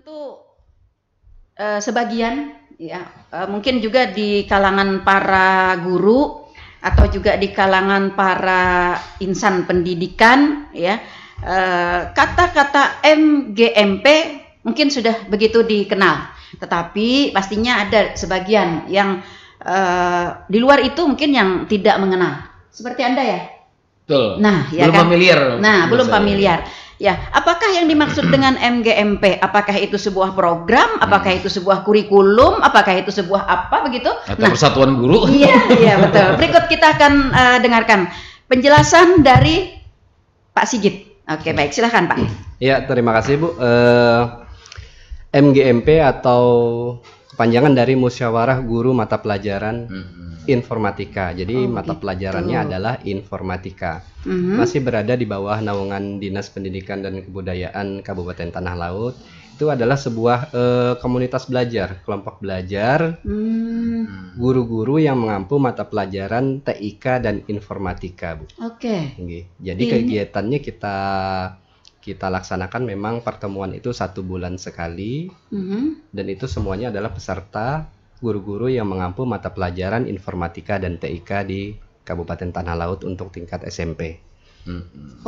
tentu sebagian ya mungkin juga di kalangan para guru atau juga di kalangan para insan pendidikan ya kata-kata MGMP mungkin sudah begitu dikenal, tetapi pastinya ada sebagian yang di luar itu mungkin yang tidak mengenal seperti Anda ya. Betul. Nah, ya belum kan? familiar. Nah, belum familiar. Ya, apakah yang dimaksud dengan MGMP? Apakah itu sebuah program? Apakah itu sebuah kurikulum? Apakah itu sebuah apa begitu? Atau persatuan guru? Iya, iya betul. Berikut kita akan dengarkan penjelasan dari Pak Sigit. Oke, baik, silahkan Pak. Ya, terima kasih Bu. MGMP atau kepanjangan dari Musyawarah Guru Mata Pelajaran Informatika. Jadi mata pelajarannya adalah informatika. Masih berada di bawah naungan Dinas Pendidikan dan Kebudayaan Kabupaten Tanah Laut. Itu adalah sebuah komunitas belajar, kelompok belajar guru-guru yang mengampu mata pelajaran TIK dan informatika, Bu. Oke. Jadi kegiatannya kita laksanakan memang pertemuan itu 1 bulan sekali, dan itu semuanya adalah peserta guru-guru yang mengampu mata pelajaran informatika dan TIK di Kabupaten Tanah Laut untuk tingkat SMP.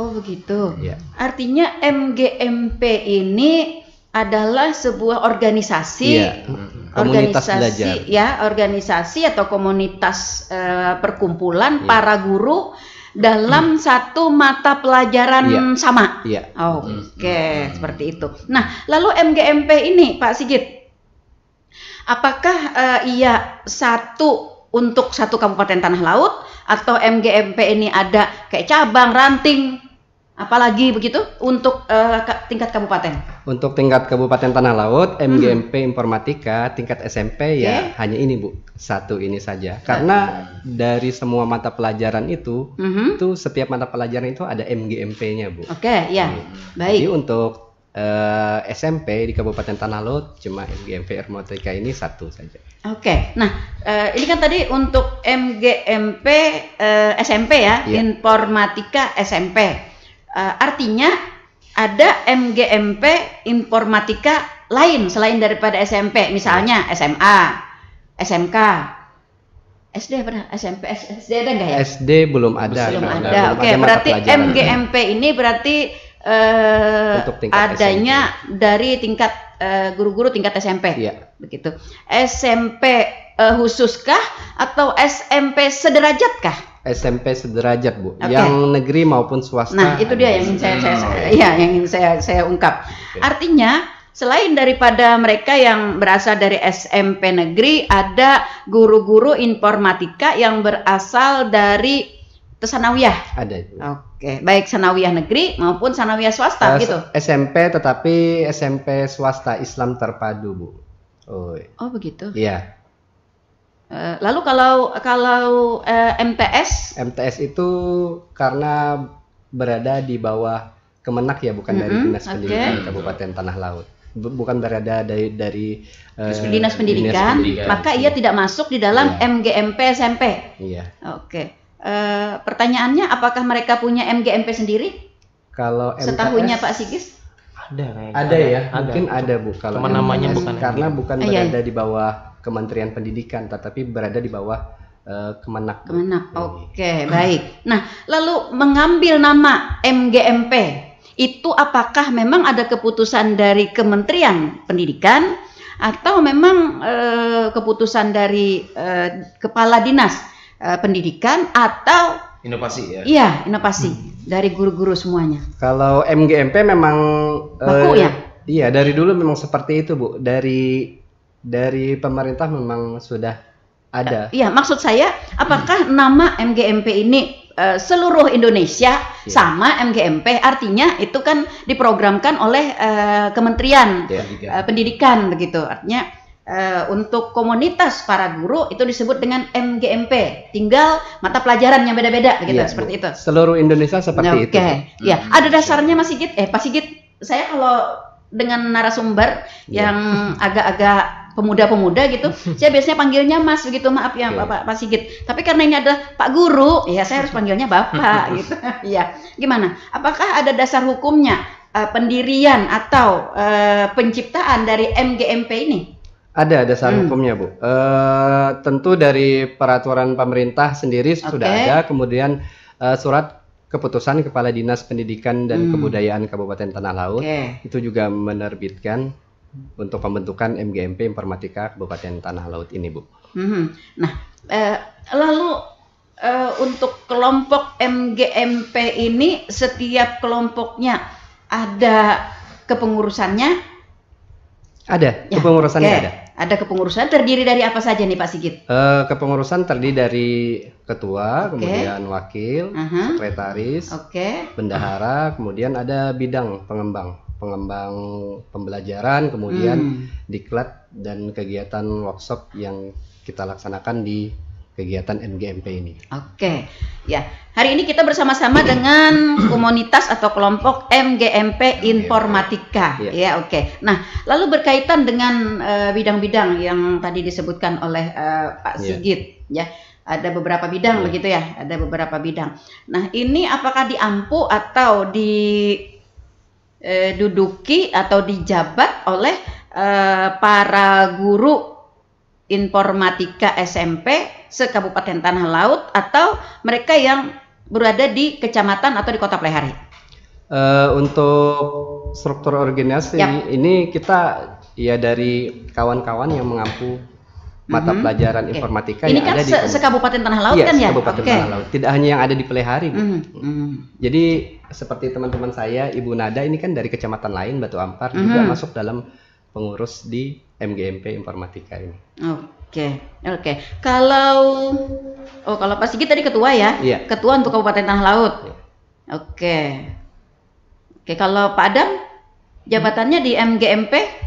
Oh begitu. Ya. Artinya MGMP ini adalah sebuah organisasi, komunitas belajar. Ya, organisasi atau komunitas perkumpulan para guru dalam satu mata pelajaran sama. Oke, seperti itu. Nah, lalu MGMP ini, Pak Sigit, apakah ia satu untuk satu Kabupaten Tanah Laut atau MGMP ini ada kayak cabang, ranting, apalagi begitu untuk tingkat kabupaten? Untuk tingkat Kabupaten Tanah Laut, MGMP Informatika tingkat SMP ya hanya ini Bu, satu ini saja. Karena dari semua mata pelajaran itu setiap mata pelajaran itu ada MGMP-nya Bu. Oke, ya, baik. Jadi untuk SMP di Kabupaten Tanah Laut cuma MGMP Informatika ini satu saja. Oke, nah ini kan tadi untuk MGMP SMP ya, Informatika SMP. Artinya ada MGMP Informatika lain selain daripada SMP, misalnya SMA, SMK, SD pernah, SMP, SD ada nggak ya? SD belum ada. Belum ada. Oke, berarti MGMP ini berarti adanya SMP. Dari tingkat guru-guru tingkat SMP, begitu. SMP khususkah atau SMP sederajatkah? SMP sederajat Bu, yang negeri maupun swasta. Nah itu dia yang ingin saya ungkap. Artinya selain daripada mereka yang berasal dari SMP negeri, ada guru-guru informatika yang berasal dari sanawiyah. Ada Bu. Oke, baik sanawiyah negeri maupun sanawiyah swasta gitu. SMP tetapi SMP swasta Islam terpadu Bu. Oh begitu. Iya. Lalu kalau MTS? MTS itu karena berada di bawah Kemenak ya, bukan dari Dinas Pendidikan Kabupaten Tanah Laut. Bukan berada dari Dinas Pendidikan, maka ia tidak masuk di dalam MGMP SMP. Iya. Oke. Pertanyaannya, apakah mereka punya MGMP sendiri? Kalau MTS, setahunya Pak Sigis? Ada ya, mungkin ada Bu. Kalau namanya bukan karena bukan berada di bawah Kementerian Pendidikan, tetapi berada di bawah Kemenak. Oke, baik. Nah, lalu mengambil nama MGMP itu apakah memang ada keputusan dari Kementerian Pendidikan atau memang keputusan dari Kepala Dinas Pendidikan atau inovasi ya? Iya, inovasi dari guru-guru semuanya. Kalau MGMP memang baku ya? Iya, dari dulu memang seperti itu Bu. Dari pemerintah memang sudah ada. Iya, maksud saya apakah nama MGMP ini seluruh Indonesia sama MGMP, artinya itu kan diprogramkan oleh Kementerian Pendidikan begitu. Artinya untuk komunitas para guru itu disebut dengan MGMP. Tinggal mata pelajaran yang beda-beda begitu, seperti itu. Seluruh Indonesia seperti itu. Ya, ada dasarnya Mas Sigit. Pak Sigit, saya kalau dengan narasumber yang agak-agak pemuda-pemuda gitu, saya biasanya panggilnya Mas begitu, maaf ya Pak Sigit. Tapi karena ini adalah Pak Guru, ya saya harus panggilnya Bapak gitu. Ya, gimana? Apakah ada dasar hukumnya pendirian atau penciptaan dari MGMP ini? Ada dasar hukumnya, Bu. Tentu dari peraturan pemerintah sendiri sudah ada, kemudian surat keputusan Kepala Dinas Pendidikan dan Kebudayaan Kabupaten Tanah Laut itu juga menerbitkan untuk pembentukan MGMP Informatika Kabupaten Tanah Laut ini, Bu. Nah, lalu untuk kelompok MGMP ini, setiap kelompoknya ada kepengurusannya? Ada, kepengurusannya ada. Ada kepengurusan, terdiri dari apa saja nih Pak Sigit? Kepengurusan terdiri dari ketua, kemudian wakil, sekretaris, bendahara, kemudian ada bidang pengembang pembelajaran, kemudian diklat dan kegiatan workshop yang kita laksanakan di kegiatan MGMP ini. Ya. Hari ini kita bersama-sama dengan komunitas atau kelompok MGMP Informatika. Nah, lalu berkaitan dengan bidang-bidang yang tadi disebutkan oleh Pak Sigit, ya. Ada beberapa bidang begitu ya, ada beberapa bidang. Nah, ini apakah diampu atau diduduki atau dijabat oleh para guru informatika SMP se-Kabupaten Tanah Laut atau mereka yang berada di kecamatan atau di Kota Plehari? Untuk struktur organisasi ini kita ya dari kawan-kawan yang mengampu mata pelajaran informatika ini yang kan ada di se-Kabupaten Tanah Laut kan ya? Kabupaten Tanah Laut. Tidak hanya yang ada di Plehari, Bu. Jadi seperti teman-teman saya, Ibu Nada ini kan dari kecamatan lain, Batu Ampar, juga masuk dalam pengurus di MGMP Informatika ini. Kalau Pak Sigit tadi ketua ya? Ketua untuk Kabupaten Tanah Laut. Kalau Pak Adam jabatannya di MGMP?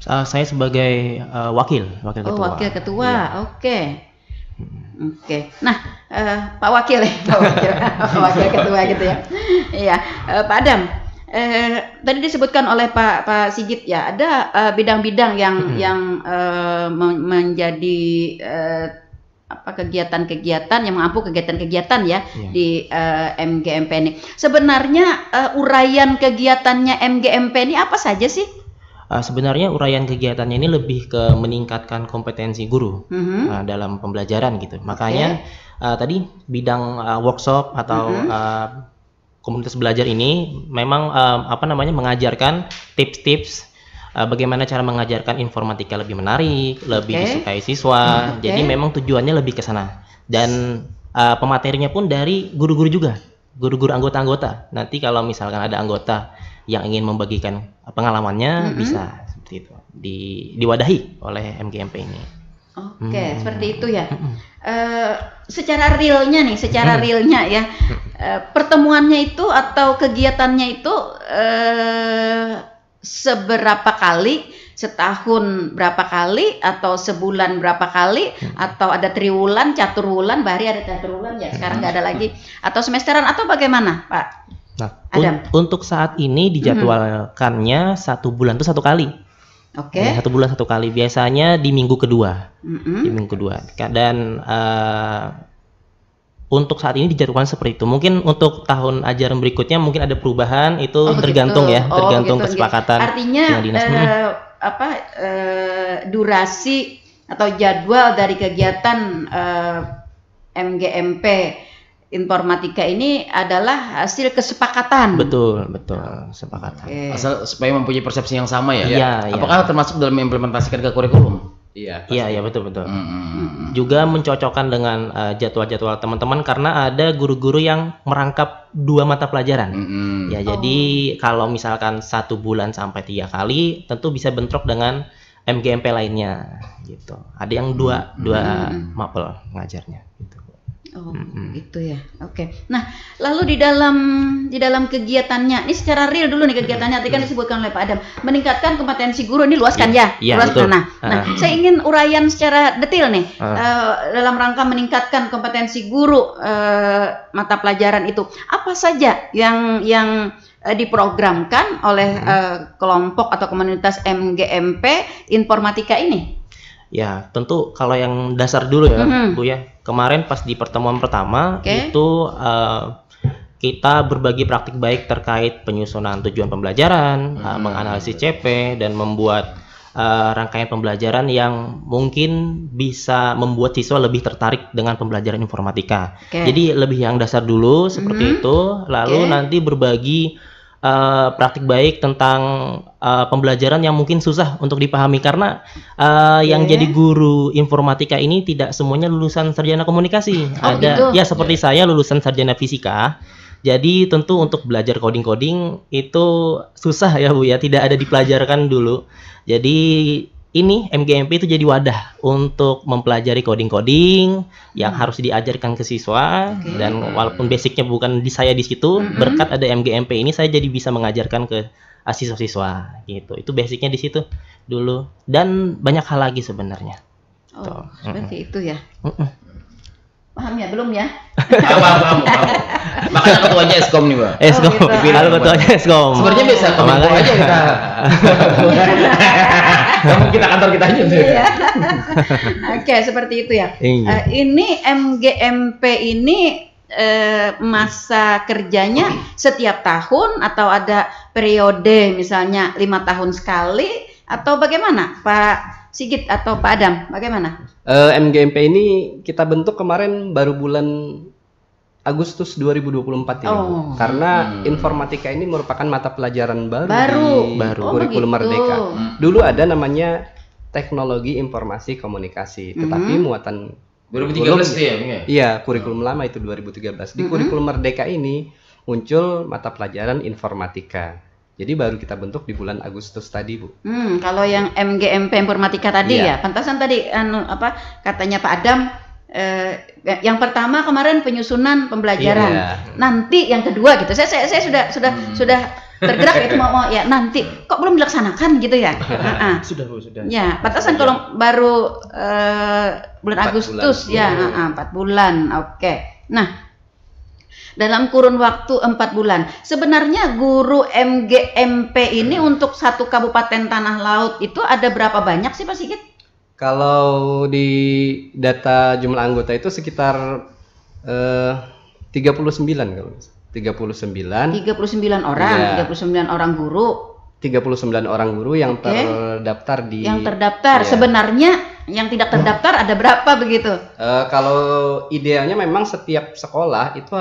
Saya sebagai wakil ketua. Wakil ketua. Nah, Pak Wakil ya, wakil ketua gitu ya. Iya, Pak Adam. Tadi disebutkan oleh Pak Sigit ya, ada bidang-bidang yang menjadi kegiatan-kegiatan yang mengampu kegiatan-kegiatan ya di MGMP ini. Sebenarnya uraian kegiatannya MGMP ini apa saja sih? Sebenarnya uraian kegiatannya ini lebih ke meningkatkan kompetensi guru dalam pembelajaran gitu. Makanya tadi bidang workshop atau komunitas belajar ini memang mengajarkan tips-tips bagaimana cara mengajarkan informatika lebih menarik, lebih disukai siswa. Jadi memang tujuannya lebih ke sana. Dan pematerinya pun dari guru-guru juga, guru-guru anggota-anggota. Nanti kalau misalkan ada anggota yang ingin membagikan pengalamannya bisa seperti itu diwadahi oleh MGMP ini. Seperti itu ya. Secara realnya ya, pertemuannya itu atau kegiatannya itu seberapa kali, setahun berapa kali, atau sebulan berapa kali, atau ada triwulan, caturwulan, bahari ada caturwulan ya, sekarang nggak ada lagi, atau semesteran atau bagaimana, Pak? Nah, untuk saat ini dijadwalkannya 1 bulan itu 1 kali. 1 bulan 1 kali, biasanya di minggu kedua. Di minggu kedua. Dan untuk saat ini dijadwalkan seperti itu. Mungkin untuk tahun ajaran berikutnya mungkin ada perubahan, itu tergantung tergantung kesepakatan. Artinya durasi atau jadwal dari kegiatan MGMP Informatika ini adalah hasil kesepakatan. Betul, kesepakatan. Asal supaya mempunyai persepsi yang sama ya. Iya. Apakah termasuk dalam mengimplementasikan ke kurikulum? Iya, betul. Juga mencocokkan dengan jadwal-jadwal teman-teman karena ada guru-guru yang merangkap 2 mata pelajaran. Jadi kalau misalkan 1 bulan sampai 3 kali, tentu bisa bentrok dengan MGMP lainnya, gitu. Ada yang dua mapel ngajarnya, gitu. Gitu ya. Nah, lalu di dalam kegiatannya, ini secara real dulu nih kegiatannya. Tadi kan disebutkan oleh Pak Adam, meningkatkan kompetensi guru, ini luas kan ya? Luas kan. Nah, saya ingin uraian secara detail nih dalam rangka meningkatkan kompetensi guru mata pelajaran itu. Apa saja yang diprogramkan oleh kelompok atau komunitas MGMP Informatika ini? Ya, tentu kalau yang dasar dulu ya, Bu ya. Kemarin pas di pertemuan pertama itu kita berbagi praktik baik terkait penyusunan tujuan pembelajaran, menganalisis CP, dan membuat rangkaian pembelajaran yang mungkin bisa membuat siswa lebih tertarik dengan pembelajaran informatika. Jadi lebih yang dasar dulu seperti itu, lalu nanti berbagi praktik baik tentang pembelajaran yang mungkin susah untuk dipahami, karena yang jadi guru informatika ini tidak semuanya lulusan sarjana komunikasi. Ada ya seperti saya lulusan sarjana fisika. Jadi tentu untuk belajar coding-coding itu susah ya Bu ya, tidak ada dipelajarkan dulu. Jadi ini MGMP itu jadi wadah untuk mempelajari coding-coding yang harus diajarkan ke siswa, dan walaupun basicnya bukan di saya di situ, berkat ada MGMP ini saya jadi bisa mengajarkan ke siswa-siswa gitu. Itu basicnya di situ dulu, dan banyak hal lagi sebenarnya. Oh, seperti itu ya. Paham ya? Belum ya? Paham. Makanya ketuanya Eskom nih, Pak. Eskom. Kalau ketuanya Eskom. Sebenarnya bisa Kominfo aja kita. Kita kantor kita aja. Iya. Oke, seperti itu ya. Ini MGMP ini masa kerjanya setiap tahun atau ada periode misalnya 5 tahun sekali atau bagaimana, Pak Sigit atau Pak Adam? Bagaimana? MGMP ini kita bentuk kemarin baru bulan Agustus 2024 ini, karena informatika ini merupakan mata pelajaran baru di kurikulum Merdeka. Dulu ada namanya teknologi informasi komunikasi, tetapi muatan 2013 ya? Iya, kurikulum lama itu 2013. Di kurikulum Merdeka ini muncul mata pelajaran informatika. Jadi baru kita bentuk di bulan Agustus tadi, Bu. Kalau yang MGMP informatika tadi ya, pantasan tadi katanya Pak Adam, yang pertama kemarin penyusunan pembelajaran, nanti yang kedua gitu. Saya sudah tergerak itu mau ya nanti kok belum dilaksanakan gitu ya. Sudah Bu, sudah. Ya, pantasan kalau baru bulan Agustus bulan. 4 bulan. Oke. Nah, dalam kurun waktu 4 bulan. Sebenarnya guru MGMP ini untuk satu kabupaten Tanah Laut itu ada berapa banyak sih Pak Sigit? Kalau di data jumlah anggota itu sekitar 39 kalau 39 orang, 39 orang guru. 39 orang guru yang terdaftar di sebenarnya yang tidak terdaftar ada berapa begitu? Kalau idealnya memang setiap sekolah itu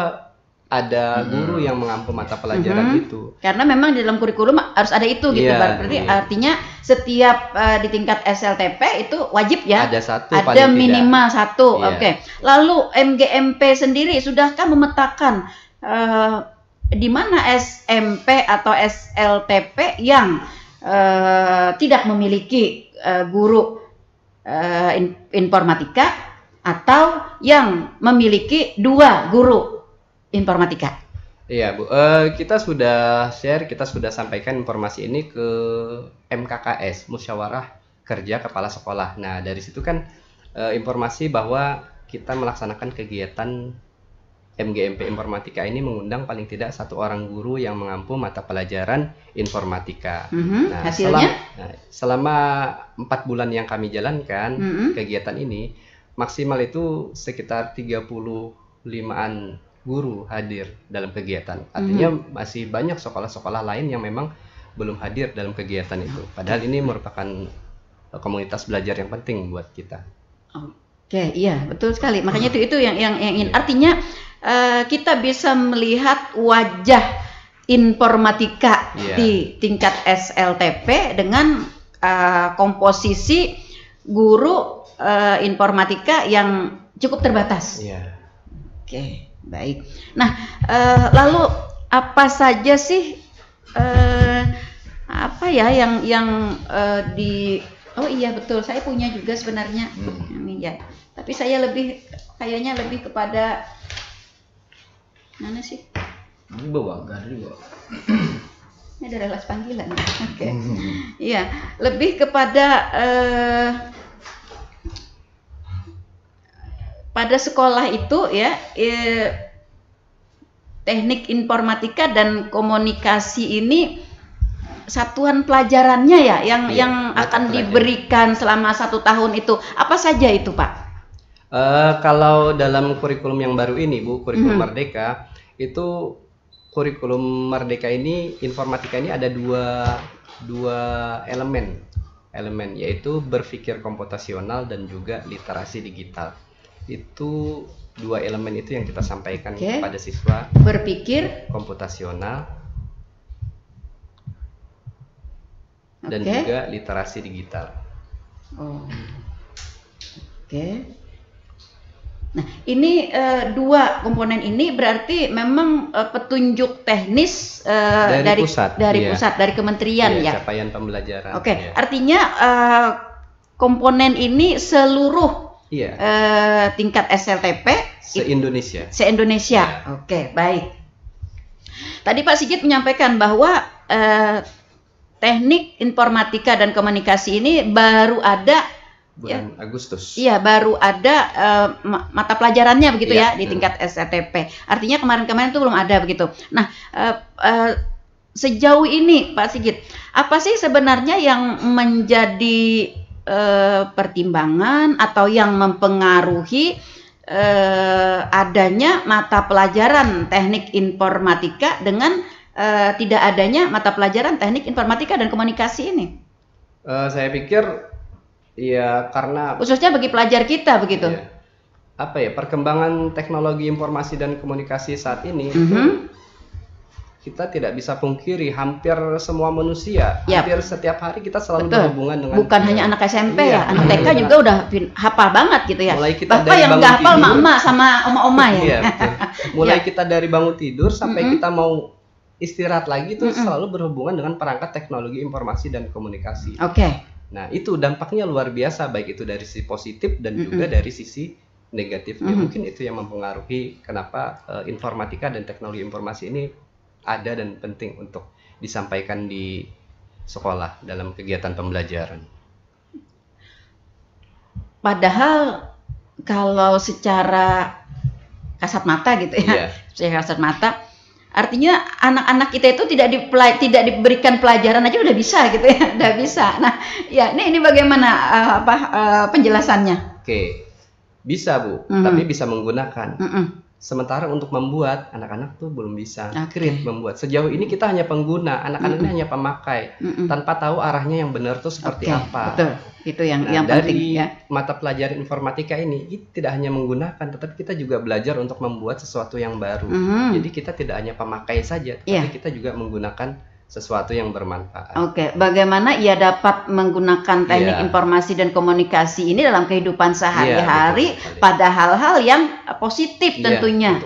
ada guru yang mengampu mata pelajaran itu. Karena memang di dalam kurikulum harus ada itu gitu. Berarti artinya setiap di tingkat SLTP itu wajib ya. Ada minimal satu. Oke. Lalu MGMP sendiri sudahkah memetakan di mana SMP atau SLTP yang tidak memiliki guru informatika atau yang memiliki 2 guru informatika? Iya Bu, kita sudah share, kita sudah sampaikan informasi ini ke MKKS, Musyawarah Kerja Kepala Sekolah. Nah dari situ kan informasi bahwa kita melaksanakan kegiatan MGMP informatika ini mengundang paling tidak 1 orang guru yang mengampu mata pelajaran informatika. Nah, hasilnya? Selama 4 bulan yang kami jalankan kegiatan ini, maksimal itu sekitar 35-an guru hadir dalam kegiatan. Artinya masih banyak sekolah-sekolah lain yang memang belum hadir dalam kegiatan itu. Padahal ini merupakan komunitas belajar yang penting buat kita. Oke, iya betul sekali. Makanya itu yang ingin. Artinya kita bisa melihat wajah informatika di tingkat SLTP dengan komposisi guru informatika yang cukup terbatas. Oke. Baik. Nah, lalu apa saja sih yang di betul, saya punya juga sebenarnya. Tapi saya kayaknya lebih kepada mana sih? Bawa garis. Ini ada relas panggilan. Oke. Iya, lebih kepada pada sekolah itu ya teknik informatika dan komunikasi ini satuan pelajarannya ya yang akan diberikan selama 1 tahun itu apa saja itu Pak? Kalau dalam kurikulum yang baru ini Bu, kurikulum Merdeka itu kurikulum Merdeka ini, informatika ini ada dua elemen, yaitu berpikir komputasional dan juga literasi digital. Itu dua elemen itu yang kita sampaikan kepada siswa. Berpikir komputasional dan juga literasi digital. Nah, ini dua komponen ini berarti memang petunjuk teknis dari pusat, dari kementerian ya. Capaian pembelajaran. Artinya komponen ini seluruh tingkat SLTP se-Indonesia. Baik. Tadi Pak Sigit menyampaikan bahwa teknik informatika dan komunikasi ini baru ada bulan Agustus. Iya, baru ada mata pelajarannya begitu di tingkat SLTP. Artinya kemarin-kemarin itu belum ada begitu. Nah, sejauh ini Pak Sigit, apa sih sebenarnya yang menjadi pertimbangan atau yang mempengaruhi adanya mata pelajaran teknik informatika dengan tidak adanya mata pelajaran teknik informatika dan komunikasi ini? Saya pikir ya karena khususnya bagi pelajar kita begitu. Perkembangan teknologi informasi dan komunikasi saat ini kita tidak bisa pungkiri, hampir semua manusia, hampir setiap hari kita selalu berhubungan dengan, bukan hanya anak SMP anak TK juga udah hafal banget gitu ya. Mulai kita Bapak yang nggak hafal mama sama oma-oma ya. Mulai kita dari bangun tidur sampai kita mau istirahat lagi itu selalu berhubungan dengan perangkat teknologi informasi dan komunikasi. Nah, itu dampaknya luar biasa, baik itu dari sisi positif dan juga dari sisi negatifnya. Mungkin itu yang mempengaruhi kenapa informatika dan teknologi informasi ini ada dan penting untuk disampaikan di sekolah dalam kegiatan pembelajaran. Padahal kalau secara kasat mata gitu secara kasat mata, artinya anak-anak kita itu tidak diberikan pelajaran aja udah bisa gitu ya, udah bisa. Nah, ini bagaimana penjelasannya? Bisa Bu, tapi bisa menggunakan. Sementara untuk membuat, anak-anak tuh belum bisa membuat. Sejauh ini kita hanya pengguna, anak-anak ini hanya pemakai, tanpa tahu arahnya yang benar tuh seperti apa. Betul, itu yang penting. Dari mata pelajaran informatika ini tidak hanya menggunakan, tetapi kita juga belajar untuk membuat sesuatu yang baru. Jadi kita tidak hanya pemakai saja, tapi kita juga menggunakan sesuatu yang bermanfaat. Bagaimana ia dapat menggunakan teknik informasi dan komunikasi ini dalam kehidupan sehari-hari pada hal-hal yang positif tentunya.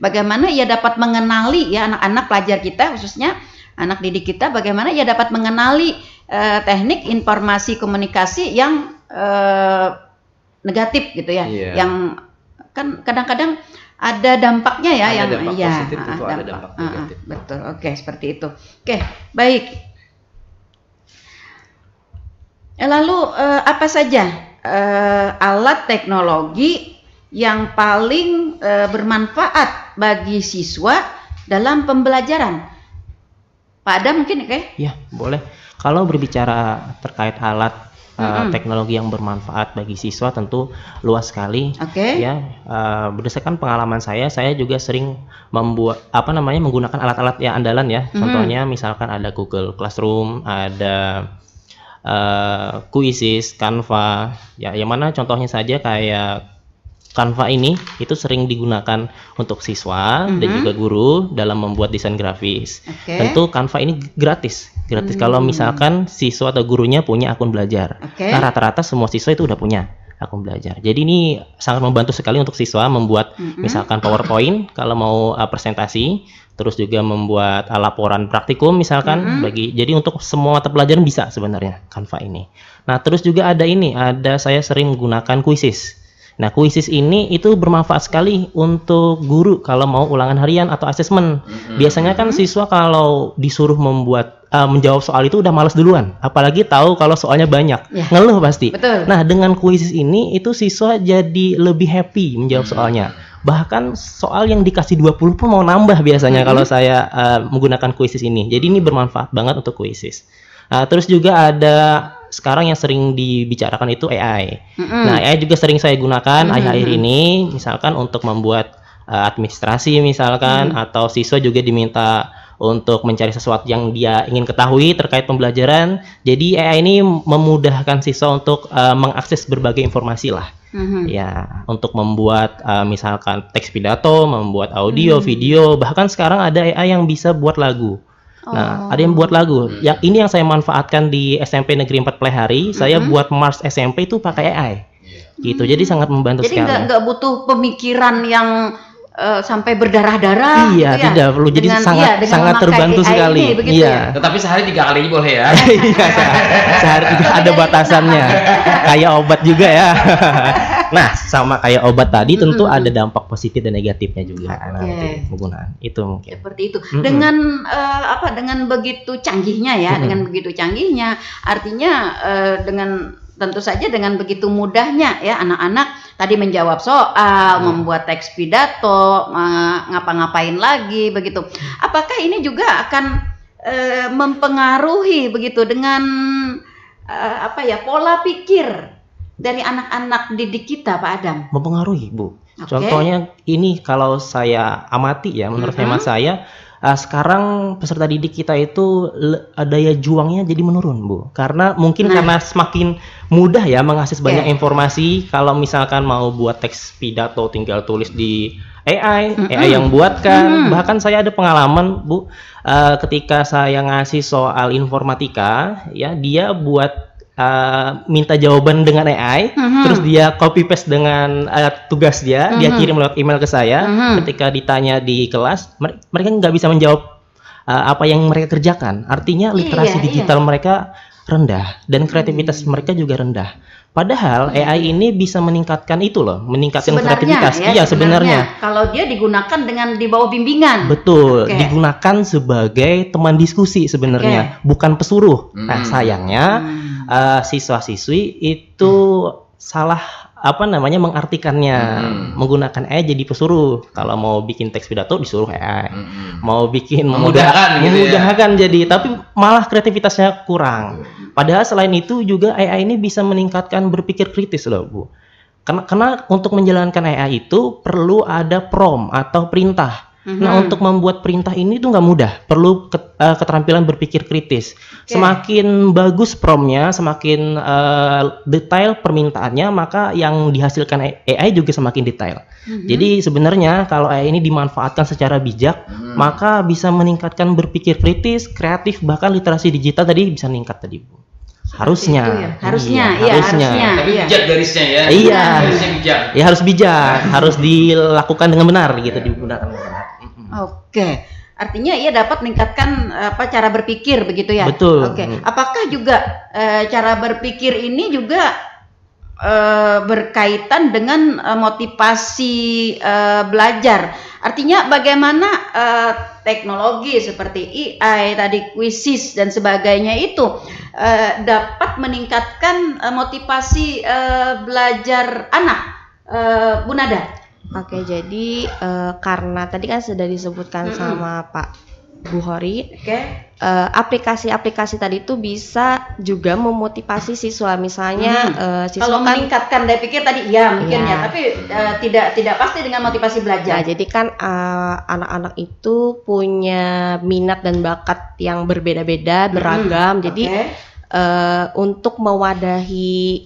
Bagaimana ia dapat mengenali anak-anak pelajar kita, khususnya anak didik kita, bagaimana ia dapat mengenali teknik informasi komunikasi yang negatif gitu ya, yang kan kadang-kadang ada dampaknya ada dampak positif, tentu ada dampak negatif. Betul, seperti itu. Baik. Lalu apa saja alat teknologi yang paling bermanfaat bagi siswa dalam pembelajaran? Pak Adam mungkin Ya, boleh. Kalau berbicara terkait alat teknologi yang bermanfaat bagi siswa tentu luas sekali. Berdasarkan pengalaman saya juga sering menggunakan alat-alat yang andalan ya. Contohnya misalkan ada Google Classroom, ada Quizzes, Canva. Yang mana contohnya saja kayak Canva ini itu sering digunakan untuk siswa dan juga guru dalam membuat desain grafis. Tentu Canva ini gratis kalau misalkan siswa atau gurunya punya akun belajar. Nah, rata-rata semua siswa itu udah punya akun belajar. Jadi ini sangat membantu sekali untuk siswa membuat misalkan PowerPoint kalau mau presentasi, terus juga membuat laporan praktikum misalkan jadi untuk semua mata pelajaran bisa sebenarnya Canva ini. Nah, terus juga ada saya sering menggunakan Quizzes. Nah, Quizzes ini itu bermanfaat sekali untuk guru kalau mau ulangan harian atau asesmen. Biasanya kan siswa kalau disuruh menjawab soal itu udah malas duluan, apalagi tahu kalau soalnya banyak, ngeluh pasti. Nah, dengan Quizzes ini itu siswa jadi lebih happy menjawab soalnya. Bahkan soal yang dikasih 20 pun mau nambah biasanya kalau saya menggunakan Quizzes ini. Jadi ini bermanfaat banget untuk Quizzes. Terus juga ada sekarang yang sering dibicarakan itu AI. Nah, AI juga sering saya gunakan akhir-akhir ini, misalkan untuk membuat administrasi misalkan, atau siswa juga diminta untuk mencari sesuatu yang dia ingin ketahui terkait pembelajaran. Jadi AI ini memudahkan siswa untuk mengakses berbagai informasi lah. Ya, untuk membuat misalkan teks pidato, membuat audio, video, bahkan sekarang ada AI yang bisa buat lagu. Nah, ada yang buat lagu. Yang ini yang saya manfaatkan di SMP Negeri 4 Plehari. Saya buat Mars SMP itu pakai AI. Gitu. Jadi sangat membantu sekali. Jadi nggak butuh pemikiran yang sampai berdarah-darah. Iya, gitu ya? tidak perlu. Jadi sangat terbantu sekali. Begitu iya. ya? Tetapi sehari 3 kali aja boleh ya. Iya, sehari ada batasannya. Kayak obat juga ya. Nah, sama kayak obat tadi tentu ada dampak positif dan negatifnya juga nanti penggunaan. Itu mungkin. Seperti itu. Dengan dengan begitu canggihnya ya, dengan begitu canggihnya, artinya dengan tentu saja dengan begitu mudahnya ya anak-anak tadi menjawab soal, membuat teks pidato, ngapa-ngapain lagi begitu. Apakah ini juga akan mempengaruhi begitu dengan pola pikir dari anak-anak didik kita, Pak Adam? Mempengaruhi, Bu. Contohnya ini kalau saya amati ya, menurut hemat saya, sekarang peserta didik kita itu daya juangnya jadi menurun, Bu. Karena mungkin karena semakin mudah ya mengakses banyak informasi. Kalau misalkan mau buat teks pidato tinggal tulis di AI yang buatkan. Bahkan saya ada pengalaman, Bu, ketika saya ngasih soal informatika, ya dia buat minta jawaban dengan AI, terus dia copy paste dengan tugas dia kirim lewat email ke saya. Ketika ditanya di kelas, mereka nggak bisa menjawab apa yang mereka kerjakan. Artinya literasi digital mereka rendah dan kreativitas mereka juga rendah. Padahal AI ini bisa meningkatkan itu loh, meningkatkan kreativitas. Iya, sebenarnya. Kalau dia digunakan dengan di bawah bimbingan. Betul, digunakan sebagai teman diskusi sebenarnya, bukan pesuruh. Nah, sayangnya siswa-siswi itu salah mengartikannya, menggunakan AI jadi pesuruh. Kalau mau bikin teks pidato disuruh AI, mau bikin memudahkan jadi, tapi malah kreativitasnya kurang. Padahal selain itu juga AI ini bisa meningkatkan berpikir kritis loh, Bu. Karena untuk menjalankan AI itu perlu ada prompt atau perintah. Nah, untuk membuat perintah ini tuh nggak mudah, perlu keterampilan berpikir kritis. Semakin bagus promptnya, semakin detail permintaannya, maka yang dihasilkan AI juga semakin detail. Jadi sebenarnya kalau AI ini dimanfaatkan secara bijak, maka bisa meningkatkan berpikir kritis, kreatif, bahkan literasi digital tadi bisa meningkat tadi, Bu. Harusnya. Harusnya. Tapi bijak garisnya ya. Iya. Harusnya bijak. Ya harus bijak, harus dilakukan dengan benar gitu, digunakan dengan benar. Oke. Artinya ia dapat meningkatkan cara berpikir begitu ya. Betul. Oke. Apakah juga cara berpikir ini juga berkaitan dengan motivasi belajar? Artinya bagaimana teknologi seperti AI tadi, kuisis dan sebagainya itu dapat meningkatkan motivasi belajar anak, Bu Nada? Oke, jadi karena tadi kan sudah disebutkan sama Pak Bu Hori, aplikasi-aplikasi tadi itu bisa juga memotivasi siswa. Misalnya siswa kalau meningkatkan daya pikir tadi mungkin tapi tidak pasti dengan motivasi belajar. Nah, jadi kan anak-anak itu punya minat dan bakat yang berbeda-beda, beragam. Jadi untuk mewadahi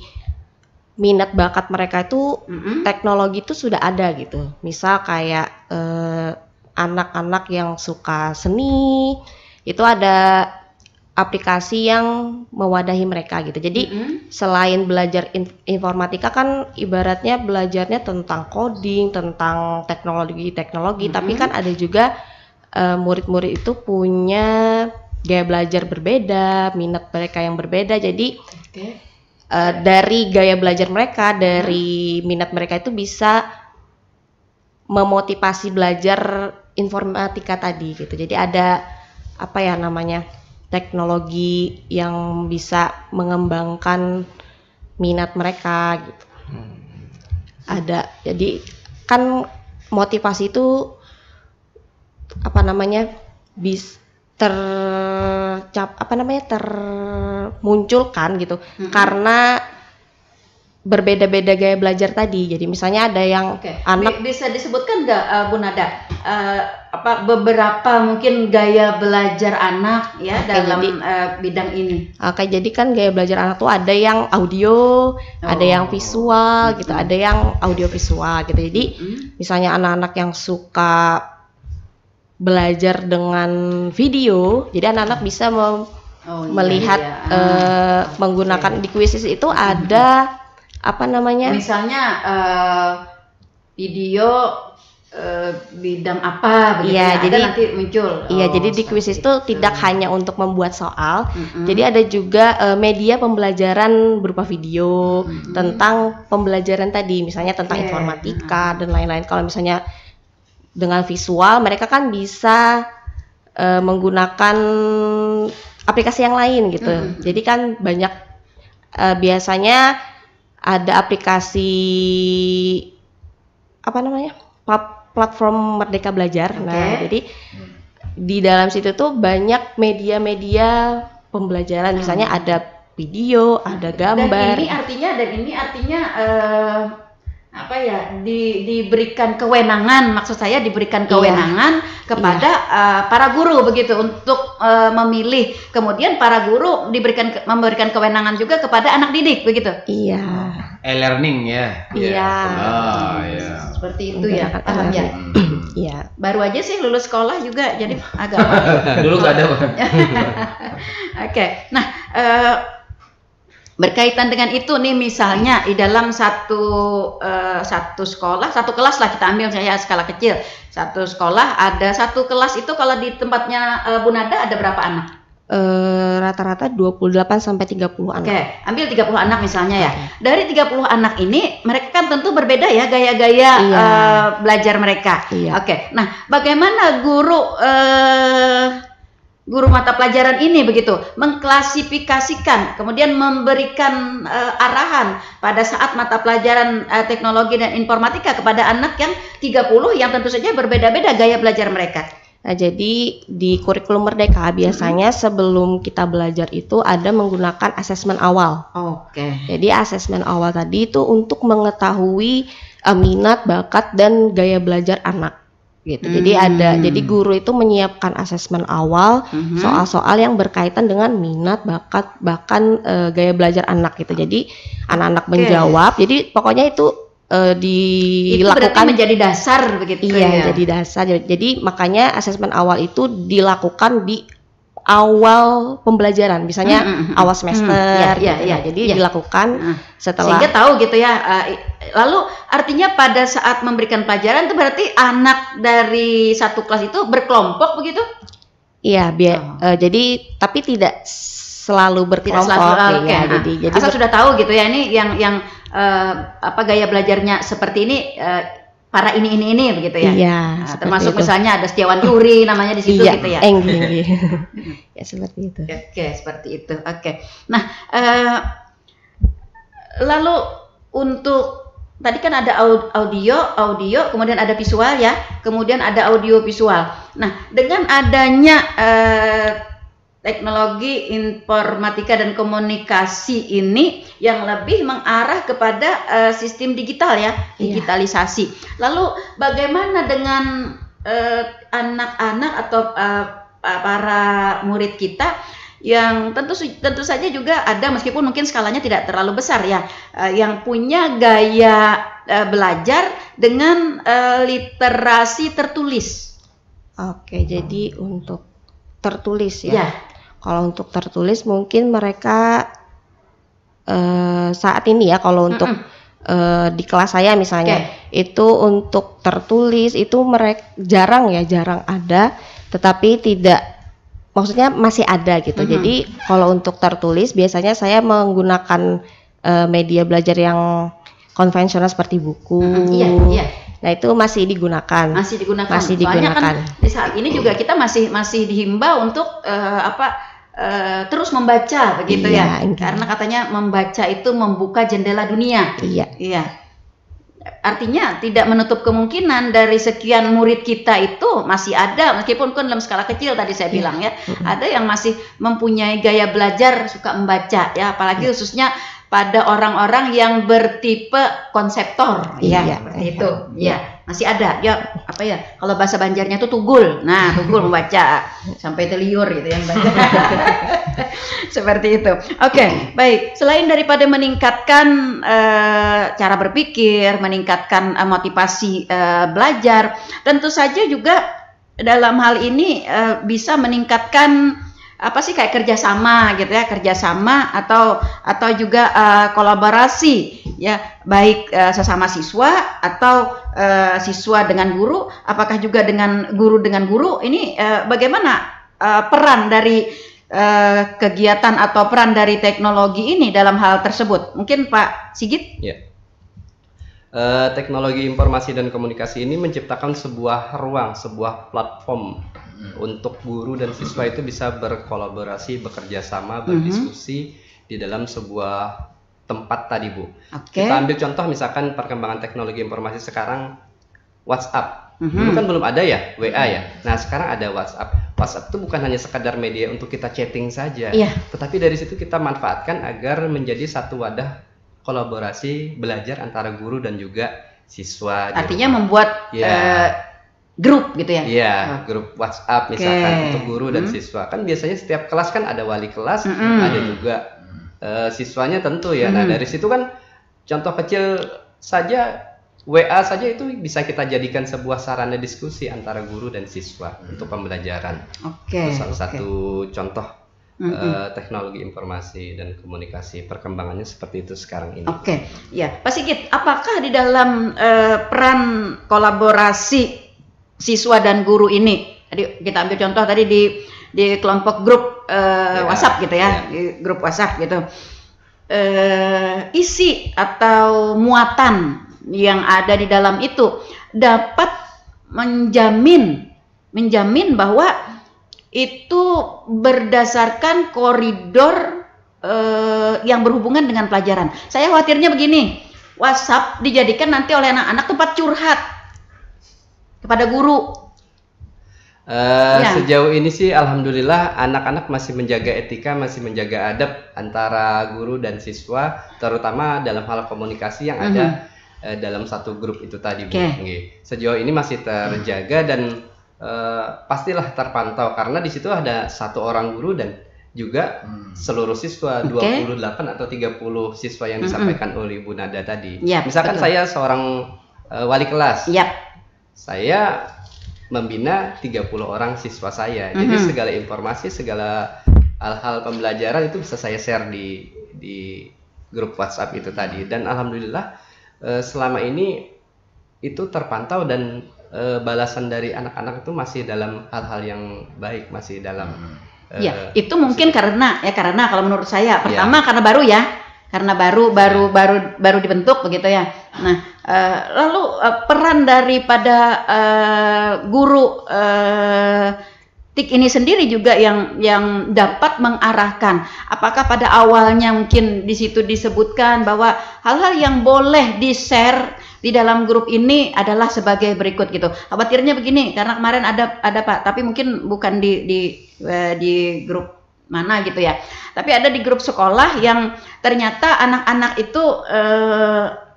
minat bakat mereka itu teknologi itu sudah ada gitu. Misal kayak anak-anak yang suka seni itu ada aplikasi yang mewadahi mereka gitu. Jadi selain belajar informatika kan ibaratnya belajarnya tentang coding, tentang teknologi, tapi kan ada juga murid-murid itu punya gaya belajar berbeda, minat mereka yang berbeda. Jadi dari gaya belajar mereka, dari minat mereka itu bisa memotivasi belajar informatika tadi gitu. Jadi ada teknologi yang bisa mengembangkan minat mereka gitu. Ada. Jadi kan motivasi itu termunculkan gitu karena berbeda-beda gaya belajar tadi. Jadi misalnya ada yang anak bisa disebutkan nggak Bu Nada beberapa mungkin gaya belajar anak ya dalam bidang ini? Jadi kan gaya belajar anak tuh ada yang audio, ada yang visual gitu, ada yang audio visual gitu. Jadi misalnya anak-anak yang suka belajar dengan video, jadi anak-anak bisa melihat menggunakan di Quizizz itu ada apa namanya? Misalnya video bidang apa begitu ya, jadi nanti muncul. Iya, jadi di Quizizz itu tidak hanya untuk membuat soal, jadi ada juga media pembelajaran berupa video tentang pembelajaran tadi, misalnya tentang informatika dan lain-lain. Kalau misalnya dengan visual, mereka kan bisa menggunakan aplikasi yang lain gitu. Jadi kan banyak biasanya ada aplikasi apa namanya platform Merdeka Belajar. Nah, jadi di dalam situ tuh banyak media-media pembelajaran. Misalnya ada video, ada gambar. Dan ini artinya apa ya? Diberikan kewenangan. Maksud saya diberikan kewenangan kepada para guru begitu untuk memilih. Kemudian para guru memberikan kewenangan juga kepada anak didik begitu. Iya. E-learning ya. Iya. Seperti itu ya. Paham ya? Iya. Baru aja sih lulus sekolah juga jadi agak dulu nggak ada. Oke. Nah, berkaitan dengan itu nih misalnya di dalam satu sekolah, satu kelas lah kita ambil saya skala kecil. Satu sekolah ada satu kelas itu kalau di tempatnya Bu Nada ada berapa anak? Rata-rata 28 sampai 30 anak. Oke, ambil 30 anak misalnya ya. Dari 30 anak ini mereka kan tentu berbeda ya gaya-gaya belajar mereka. Oke. Nah, bagaimana guru mata pelajaran ini begitu mengklasifikasikan, kemudian memberikan arahan pada saat mata pelajaran teknologi dan informatika kepada anak yang 30 yang tentu saja berbeda-beda gaya belajar mereka. Nah, jadi di kurikulum Merdeka biasanya sebelum kita belajar itu ada menggunakan asesmen awal. Jadi asesmen awal tadi itu untuk mengetahui minat, bakat, dan gaya belajar anak. Gitu. Jadi guru itu menyiapkan asesmen awal soal-soal yang berkaitan dengan minat, bakat, bahkan gaya belajar anak gitu. Jadi anak-anak menjawab. Jadi pokoknya itu dilakukan menjadi dasar begitu. Iya, jadi dasar. Jadi makanya asesmen awal itu dilakukan di awal pembelajaran, misalnya awal semester. Jadi dilakukan setelah sehingga tahu gitu ya. Lalu artinya pada saat memberikan pelajaran itu berarti anak dari satu kelas itu berkelompok begitu? Iya, jadi tapi tidak selalu berkelompok. Jadi asal sudah tahu gitu ya, ini yang gaya belajarnya seperti ini. Para ini begitu ya. Iya. Termasuk misalnya ada Setiawan Duri namanya di situ gitu ya. Ya seperti itu. Oke, seperti itu. Oke. Nah, lalu untuk tadi kan ada audio, kemudian ada visual ya, kemudian ada audio visual. Nah, dengan adanya teknologi informatika dan komunikasi ini yang lebih mengarah kepada sistem digital ya, digitalisasi. Lalu bagaimana dengan anak-anak atau para murid kita yang tentu saja juga ada, meskipun mungkin skalanya tidak terlalu besar ya, yang punya gaya belajar dengan literasi tertulis. Oke, jadi untuk tertulis ya. Kalau untuk tertulis mungkin mereka saat ini ya, kalau untuk di kelas saya misalnya itu untuk tertulis itu mereka jarang ada, tetapi tidak, maksudnya masih ada gitu. Jadi kalau untuk tertulis biasanya saya menggunakan media belajar yang konvensional seperti buku. Nah, itu masih digunakan. Soalnya kan di saat ini juga kita masih dihimbau untuk terus membaca begitu ya. Karena katanya membaca itu membuka jendela dunia. Iya. Artinya tidak menutup kemungkinan dari sekian murid kita itu masih ada, meskipun kan dalam skala kecil tadi saya bilang ya, ada yang masih mempunyai gaya belajar suka membaca ya, apalagi khususnya pada orang-orang yang bertipe konseptor, ya seperti itu, ya masih ada, ya apa ya kalau bahasa Banjarnya itu tugul, nah tugul membaca sampai teliur gitu yang baca, seperti itu. Oke, baik. Selain daripada meningkatkan cara berpikir, meningkatkan motivasi belajar, tentu saja juga dalam hal ini bisa meningkatkan apa sih kayak kerjasama gitu ya, kerjasama atau juga kolaborasi ya, baik sesama siswa atau siswa dengan guru, apakah juga dengan guru ini bagaimana peran dari kegiatan atau peran dari teknologi ini dalam hal tersebut? Mungkin Pak Sigit? Ya. Teknologi informasi dan komunikasi ini menciptakan sebuah ruang, sebuah platform untuk guru dan siswa itu bisa berkolaborasi, bekerja sama, berdiskusi di dalam sebuah tempat tadi, Bu. Kita ambil contoh misalkan perkembangan teknologi informasi sekarang, WhatsApp. Dulu kan belum ada ya, WA ya. Nah, sekarang ada WhatsApp. WhatsApp itu bukan hanya sekadar media untuk kita chatting saja, tetapi dari situ kita manfaatkan agar menjadi satu wadah kolaborasi belajar antara guru dan juga siswa. Artinya membuat grup gitu ya? Iya, grup WhatsApp misalkan untuk guru dan siswa. Kan biasanya setiap kelas kan ada wali kelas, ada juga siswanya tentu ya. Nah, dari situ kan contoh kecil saja, WA saja itu bisa kita jadikan sebuah sarana diskusi antara guru dan siswa untuk pembelajaran. Itu salah satu contoh teknologi informasi dan komunikasi, perkembangannya seperti itu sekarang ini. Ya, Pak Sigit, apakah di dalam peran kolaborasi siswa dan guru ini, tadi kita ambil contoh tadi di kelompok grup WhatsApp gitu ya, di grup WhatsApp gitu, isi atau muatan yang ada di dalam itu dapat menjamin bahwa itu berdasarkan koridor yang berhubungan dengan pelajaran. Saya khawatirnya begini, WhatsApp dijadikan nanti oleh anak-anak tempat curhat kepada guru. Sejauh ini sih alhamdulillah anak-anak masih menjaga etika, masih menjaga adab antara guru dan siswa, terutama dalam hal komunikasi yang ada dalam satu grup itu tadi, Bu. Sejauh ini masih terjaga dan pastilah terpantau karena di situ ada satu orang guru dan juga seluruh siswa, 28 atau 30 siswa yang disampaikan oleh Ibu Nada tadi. Misalkan saya seorang wali kelas. Saya membina 30 orang siswa saya. Jadi segala informasi, segala hal-hal pembelajaran itu bisa saya share di grup WhatsApp itu tadi. Dan alhamdulillah selama ini itu terpantau dan balasan dari anak-anak itu masih dalam hal-hal yang baik, masih dalam itu mungkin karena kalau menurut saya pertama karena baru ya, karena baru dibentuk begitu ya. Nah, lalu peran daripada guru TIK ini sendiri juga yang dapat mengarahkan. Apakah pada awalnya mungkin di situ disebutkan bahwa hal-hal yang boleh di-share di dalam grup ini adalah sebagai berikut gitu. Khawatirnya begini, karena kemarin ada Pak, tapi mungkin bukan di grup mana gitu ya. Tapi ada di grup sekolah yang ternyata anak-anak itu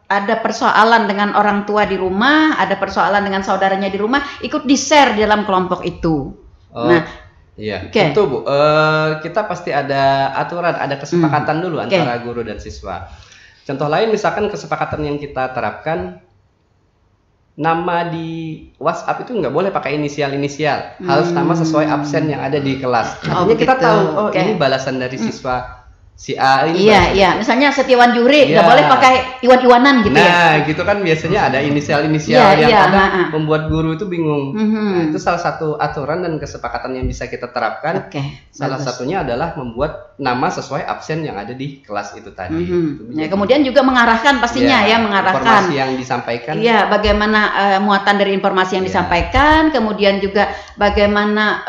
ada persoalan dengan orang tua di rumah, ada persoalan dengan saudaranya di rumah, ikut di-share di dalam kelompok itu. Tentu Bu. Kita pasti ada aturan, ada kesepakatan dulu antara guru dan siswa. Contoh lain misalkan kesepakatan yang kita terapkan, nama di WhatsApp itu nggak boleh pakai inisial-inisial, harus nama sesuai absen yang ada di kelas. Artinya kita tahu, ini balasan dari siswa si A ini. Misalnya Setiawan Juri nggak boleh pakai Iwan-Iwanan gitu ya. Nah, gitu kan biasanya ada inisial-inisial yang kadang membuat guru itu bingung. Nah, itu salah satu aturan dan kesepakatan yang bisa kita terapkan. Salah satunya adalah membuat nama sesuai absen yang ada di kelas itu tadi. Kemudian juga mengarahkan pastinya mengarahkan informasi yang disampaikan. Bagaimana muatan dari informasi yang disampaikan, kemudian juga bagaimana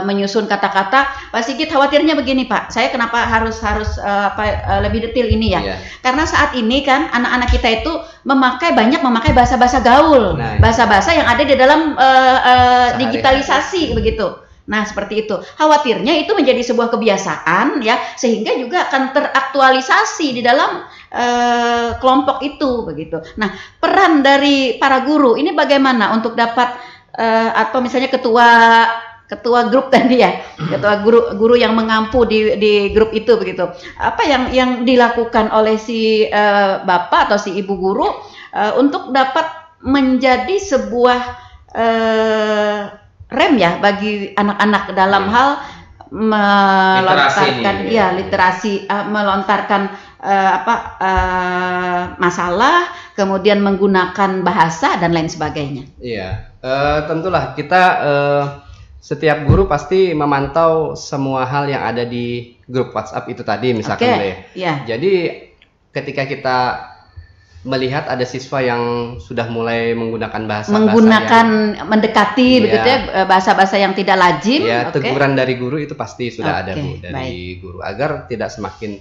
menyusun kata-kata. Pak Sigit khawatirnya begini, Pak. Saya kenapa harus lebih detail ini ya? Karena saat ini kan anak-anak kita itu banyak memakai bahasa-bahasa gaul, bahasa-bahasa yang ada di dalam digitalisasi begitu. Nah, seperti itu. Khawatirnya itu menjadi sebuah kebiasaan ya, sehingga juga akan teraktualisasi di dalam kelompok itu begitu. Nah, peran dari para guru ini bagaimana untuk dapat atau misalnya ketua grup tadi ya, ketua guru yang mengampu di grup itu begitu. Apa yang dilakukan oleh si bapak atau si ibu guru untuk dapat menjadi sebuah rem ya bagi anak-anak dalam hal melontarkan literasi, melontarkan masalah, kemudian menggunakan bahasa dan lain sebagainya. Iya, tentulah kita setiap guru pasti memantau semua hal yang ada di grup WhatsApp itu tadi, misalkan Jadi ketika kita melihat ada siswa yang sudah mulai menggunakan mendekati begitu ya, bahasa-bahasa yang tidak lazim. Ya, teguran dari guru itu pasti sudah ada Bu dari guru agar tidak semakin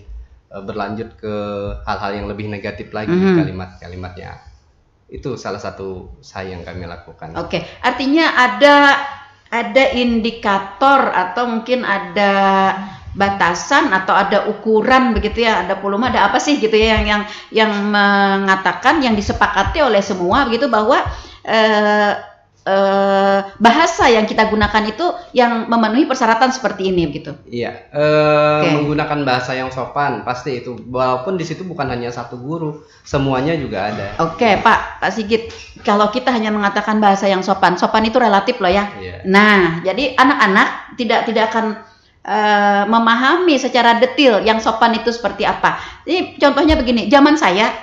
berlanjut ke hal-hal yang lebih negatif lagi kalimat-kalimatnya. Itu salah satu yang kami lakukan. Artinya ada indikator atau mungkin ada batasan atau ada ukuran begitu ya, ada volume, ada apa sih gitu ya yang mengatakan, yang disepakati oleh semua begitu bahwa bahasa yang kita gunakan itu yang memenuhi persyaratan seperti ini begitu. Iya, menggunakan bahasa yang sopan pasti itu, walaupun di situ bukan hanya satu guru, semuanya juga ada. Pak Sigit, kalau kita hanya mengatakan bahasa yang sopan itu relatif loh ya. Nah, jadi anak-anak tidak akan memahami secara detail yang sopan itu seperti apa. Ini contohnya begini, zaman saya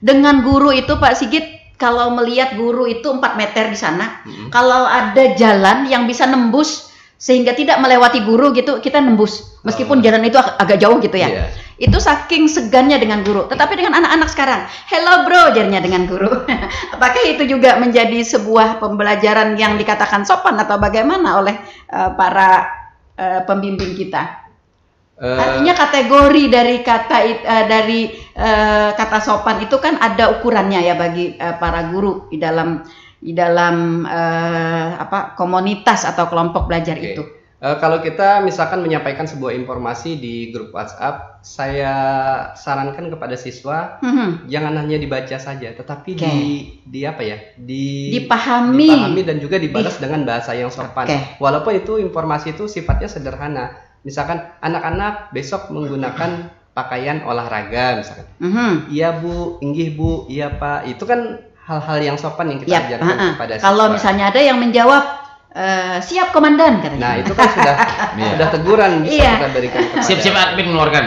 dengan guru itu Pak Sigit, kalau melihat guru itu 4 meter di sana, kalau ada jalan yang bisa nembus sehingga tidak melewati guru gitu, kita nembus meskipun jalan itu agak jauh gitu ya. Itu saking segannya dengan guru. Tetapi dengan anak-anak sekarang, hello bro, jarnya dengan guru. Apakah itu juga menjadi sebuah pembelajaran yang dikatakan sopan atau bagaimana oleh para pembimbing kita? Artinya kategori dari kata sopan itu kan ada ukurannya ya bagi para guru di dalam komunitas atau kelompok belajar itu. Kalau kita misalkan menyampaikan sebuah informasi di grup WhatsApp, saya sarankan kepada siswa jangan hanya dibaca saja, tetapi dipahami dan juga dibalas dengan bahasa yang sopan. Walaupun itu informasi itu sifatnya sederhana. Misalkan anak-anak besok menggunakan pakaian olahraga misalkan. Iya Bu, inggih Bu, iya Pak. Itu kan hal-hal yang sopan yang kita ajarkan kepada siswa. Kalau misalnya ada yang menjawab siap komandan katanya. Nah, itu kan sudah teguran bisa kita berikan kepada. Siap-siap admin mengeluarkan.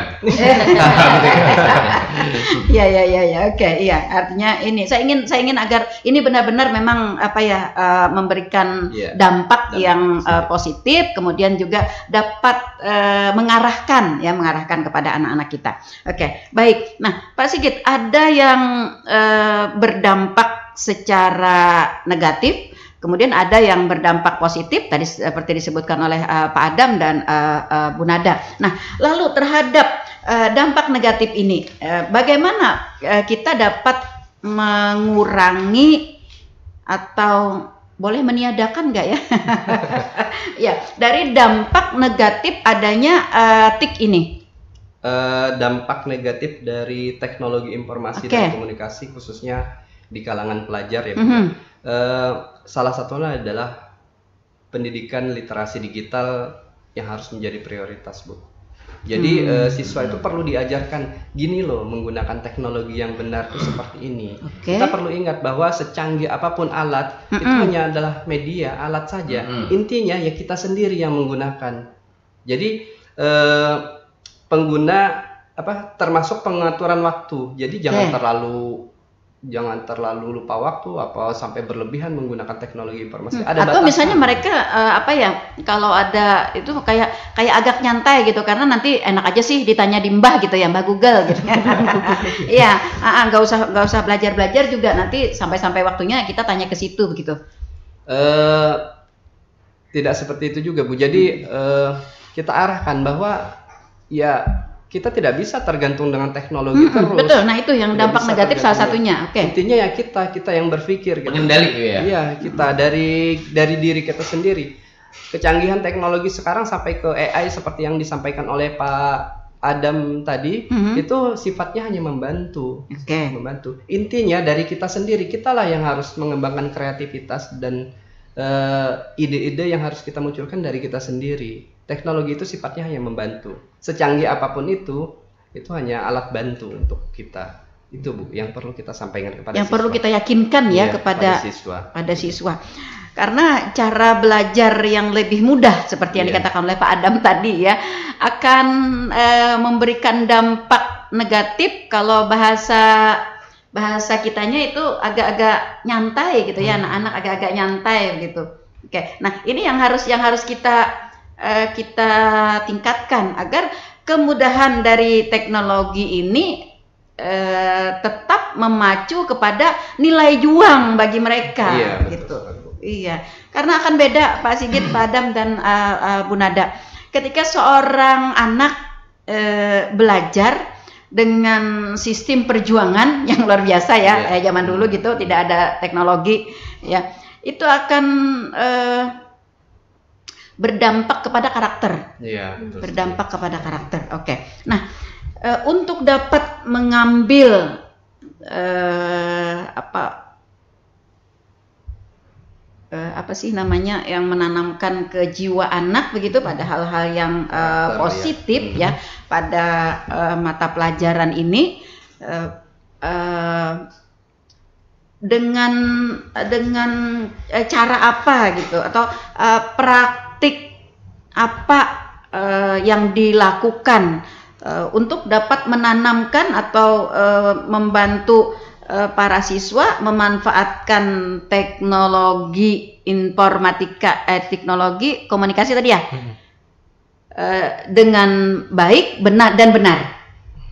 Iya. Artinya ini saya ingin agar ini benar-benar memang memberikan dampak yang positif, kemudian juga dapat mengarahkan kepada anak-anak kita. Baik. Nah, Pak Sigit, ada yang berdampak secara negatif, kemudian ada yang berdampak positif tadi seperti disebutkan oleh Pak Adam dan Bu Nada. Nah, lalu terhadap dampak negatif ini, bagaimana kita dapat mengurangi atau boleh meniadakan nggak ya? Ya, dari dampak negatif adanya TIK ini. Dampak negatif dari teknologi informasi dan komunikasi khususnya di kalangan pelajar ya. Salah satunya adalah pendidikan literasi digital yang harus menjadi prioritas Bu. Jadi siswa itu perlu diajarkan gini loh, menggunakan teknologi yang benar itu seperti ini. Kita perlu ingat bahwa secanggih apapun alat itu hanya adalah media, alat saja. Intinya ya kita sendiri yang menggunakan. Jadi pengguna termasuk pengaturan waktu. Jadi jangan terlalu lupa waktu apa sampai berlebihan menggunakan teknologi informasi. Atau misalnya mereka kalau ada itu kayak agak nyantai gitu, karena nanti enak aja sih ditanya di Mbah gitu ya, Mbah Google gitu. Iya, nggak usah belajar juga, nanti sampai waktunya kita tanya ke situ begitu. Tidak seperti itu juga Bu. Jadi kita arahkan bahwa ya kita tidak bisa tergantung dengan teknologi terus. Betul, nah itu yang dampak negatif salah satunya. Intinya ya kita yang berpikir. Pengendali gitu ya. Iya, kita dari diri kita sendiri. kecanggihan teknologi sekarang sampai ke AI seperti yang disampaikan oleh Pak Adam tadi, itu sifatnya hanya membantu. Membantu. Intinya dari kita sendiri, kitalah yang harus mengembangkan kreativitas dan ide-ide yang harus kita munculkan dari kita sendiri. Teknologi itu sifatnya hanya membantu. Secanggih apapun itu hanya alat bantu untuk kita. Itu Bu, yang perlu kita sampaikan kepada yang siswa. Perlu kita yakinkan ya kepada siswa. Karena cara belajar yang lebih mudah seperti yang dikatakan oleh Pak Adam tadi ya akan memberikan dampak negatif kalau bahasa kitanya itu agak-agak nyantai gitu ya, anak-anak agak-agak nyantai gitu. Oke. Nah, ini yang harus kita tingkatkan agar kemudahan dari teknologi ini tetap memacu kepada nilai juang bagi mereka gitu. Iya, karena akan beda Pak Sigit, Pak Adam dan Bu Nada. Ketika seorang anak belajar dengan sistem perjuangan yang luar biasa ya, zaman dulu gitu, tidak ada teknologi ya, itu akan berdampak kepada karakter. Iya, betul. Berdampak kepada karakter. Oke. Nah, untuk dapat mengambil apa sih namanya yang menanamkan ke jiwa anak begitu pada hal-hal yang positif ya pada mata pelajaran ini dengan cara apa gitu atau praktik apa yang dilakukan untuk dapat menanamkan atau membantu para siswa memanfaatkan teknologi informatika, teknologi komunikasi tadi ya, dengan baik, benar.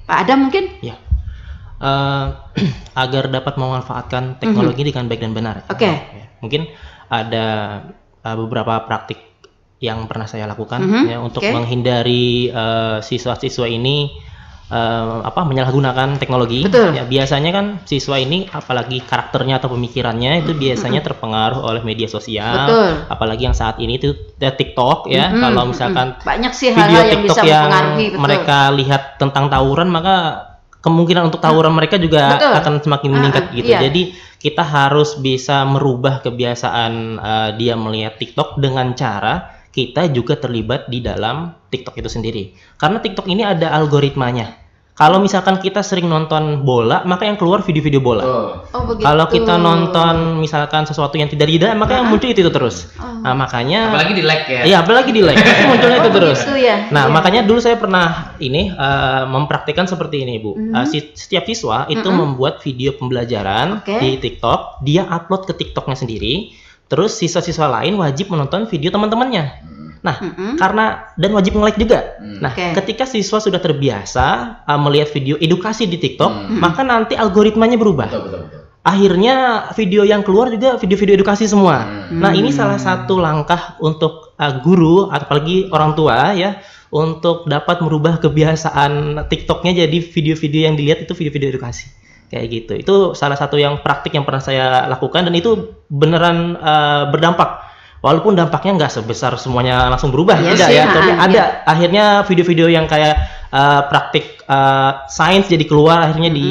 Pak Adam mungkin? Ya, agar dapat memanfaatkan teknologi dengan baik dan benar. Oke. Mungkin ada beberapa praktik yang pernah saya lakukan ya untuk menghindari siswa-siswa ini menyalahgunakan teknologi. Ya, biasanya kan siswa ini apalagi karakternya atau pemikirannya itu biasanya terpengaruh oleh media sosial. Apalagi yang saat ini itu TikTok ya. Kalau misalkan banyak sih video hal yang TikTok bisa yang mempengaruhi, mereka lihat tentang tawuran, maka kemungkinan untuk tawuran mereka juga akan semakin meningkat gitu. Jadi kita harus bisa merubah kebiasaan dia melihat TikTok dengan cara kita juga terlibat di dalam TikTok itu sendiri. Karena TikTok ini ada algoritmanya. Kalau misalkan kita sering nonton bola, maka yang keluar video-video bola. Kalau kita nonton misalkan sesuatu yang tidak maka yang muncul itu terus. Nah, makanya apalagi di like ya. Iya, apalagi di like. Itu munculnya itu terus. Ya? Nah, makanya dulu saya pernah mempraktikkan seperti ini, Bu. Setiap siswa itu membuat video pembelajaran di TikTok, dia upload ke TikToknya sendiri. Terus siswa-siswa lain wajib menonton video teman-temannya. Nah, karena dan wajib nge-like juga. Nah, ketika siswa sudah terbiasa melihat video edukasi di TikTok, maka nanti algoritmanya berubah. Betul. Akhirnya video yang keluar juga video-video edukasi semua. Nah, ini salah satu langkah untuk guru, apalagi orang tua ya, untuk dapat merubah kebiasaan TikToknya jadi video-video yang dilihat itu video-video edukasi. Kayak gitu. Itu salah satu yang praktik yang pernah saya lakukan dan itu beneran berdampak. Walaupun dampaknya nggak sebesar semuanya langsung berubah, tidak ya. Tapi ada akhirnya video-video yang kayak praktik sains jadi keluar akhirnya di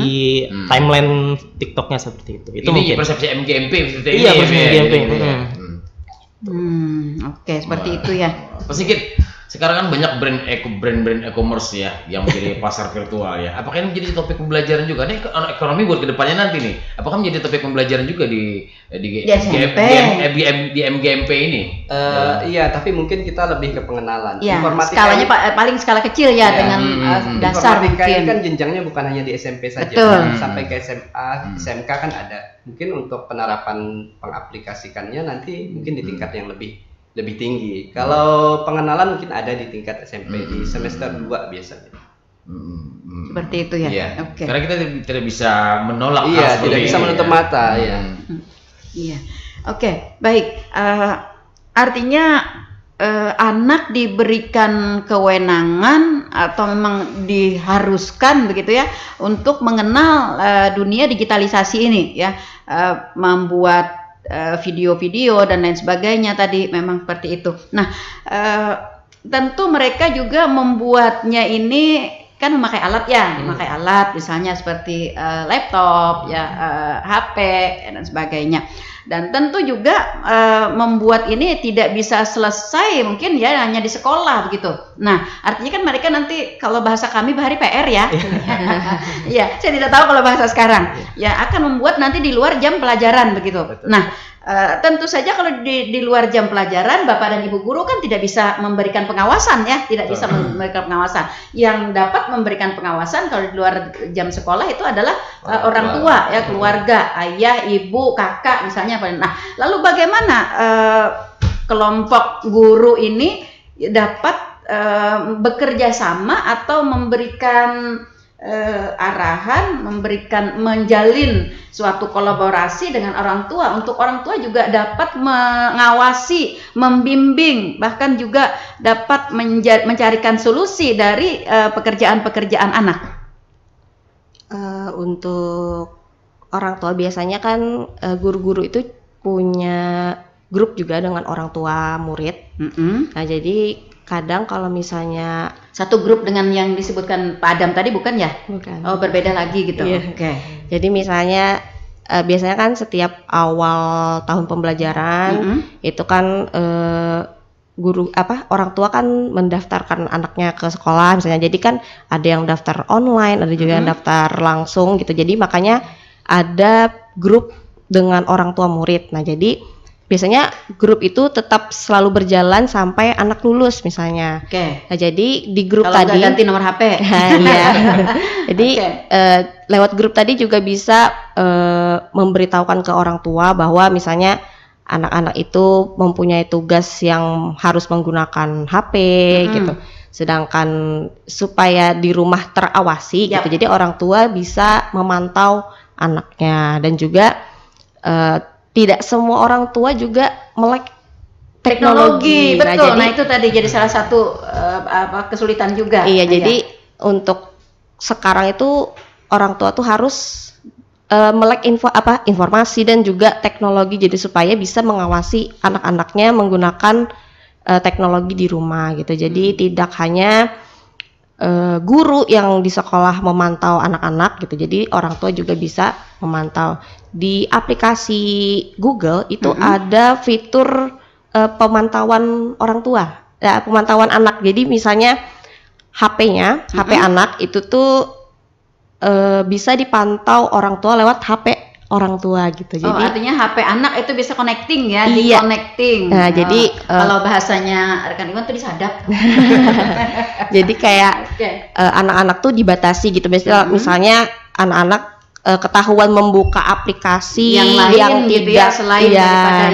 timeline TikToknya seperti itu. Itu ini mungkin persepsi MGMP seperti ini. Iya, persepsi MGMP. Oke, seperti itu ya. Pak Sigit, sekarang kan banyak brand e-commerce ya yang menjadi pasar virtual ya. Apakah ini menjadi topik pembelajaran juga? Ini ekonomi buat kedepannya nanti nih. Apakah menjadi topik pembelajaran juga di MGMP ini? Iya, tapi mungkin kita lebih ke pengenalan. Ya, skalanya paling skala kecil ya dengan dasar informatika mungkin. Ini kan jenjangnya bukan hanya di SMP saja, sampai ke SMA, SMK kan ada. Mungkin untuk penerapan pengaplikasikannya nanti mungkin di tingkat yang lebih tinggi. Kalau pengenalan mungkin ada di tingkat SMP di semester 2 biasanya. Seperti itu ya. Iya. Okay. Karena kita tidak bisa menolak. Iya, tidak bisa menutup mata. Iya. Iya. Oke, baik. Artinya anak diberikan kewenangan atau memang diharuskan begitu ya untuk mengenal dunia digitalisasi ini ya, membuat video-video dan lain sebagainya tadi memang seperti itu. Nah, tentu mereka juga membuatnya ini kan memakai alat ya, memakai alat misalnya seperti laptop ya, HP dan sebagainya. Dan tentu juga membuat ini tidak bisa selesai mungkin ya hanya di sekolah begitu. Nah, artinya kan mereka nanti kalau bahasa kami bahari PR ya. Ya, saya tidak tahu kalau bahasa sekarang. Ya, akan membuat nanti di luar jam pelajaran begitu. Betul. Nah, tentu saja kalau di luar jam pelajaran Bapak dan Ibu guru kan tidak bisa memberikan pengawasan ya, tidak bisa memberikan pengawasan. Yang dapat memberikan pengawasan kalau di luar jam sekolah itu adalah orang tua ya, keluarga, ayah, ibu, kakak misalnya. Nah, lalu bagaimana kelompok guru ini dapat bekerja sama atau memberikan arahan, menjalin suatu kolaborasi dengan orang tua untuk orang tua juga dapat mengawasi, membimbing, bahkan juga dapat mencarikan solusi dari pekerjaan-pekerjaan anak. Untuk orang tua biasanya kan guru-guru itu punya grup juga dengan orang tua murid. Nah, jadi kadang kalau misalnya satu grup dengan yang disebutkan Pak Adam tadi bukan ya? Bukan. Oh, berbeda lagi gitu. Iya. Oke. Jadi misalnya biasanya kan setiap awal tahun pembelajaran itu kan orang tua kan mendaftarkan anaknya ke sekolah misalnya. Jadi kan ada yang daftar online, ada juga yang daftar langsung gitu. Jadi makanya ada grup dengan orang tua murid. Nah, jadi biasanya grup itu tetap selalu berjalan sampai anak lulus misalnya. Oke. Nah, jadi di grup kalau tadi ganti nomor HP. Iya. Jadi lewat grup tadi juga bisa memberitahukan ke orang tua bahwa misalnya anak-anak itu mempunyai tugas yang harus menggunakan HP gitu. Sedangkan supaya di rumah terawasi gitu. Jadi orang tua bisa memantau anaknya dan juga tidak semua orang tua juga melek teknologi. Betul. Nah, itu tadi jadi salah satu kesulitan juga. Iya, jadi untuk sekarang itu orang tua tuh harus melek informasi dan juga teknologi, jadi supaya bisa mengawasi anak-anaknya menggunakan teknologi di rumah gitu. Jadi tidak hanya guru yang di sekolah memantau anak-anak gitu, jadi orang tua juga bisa memantau. Di aplikasi Google itu ada fitur pemantauan orang tua, pemantauan anak. Jadi misalnya HP-nya, HP anak itu tuh bisa dipantau orang tua lewat HP orang tua gitu. Jadi artinya HP anak itu bisa connecting ya, iya. di-connecting. Nah, jadi kalau bahasanya rekan Iwan tuh disadap. Jadi kayak anak-anak tuh dibatasi gitu. Misalnya anak-anak ketahuan membuka aplikasi yang lain gitu tidak ya, selain daripada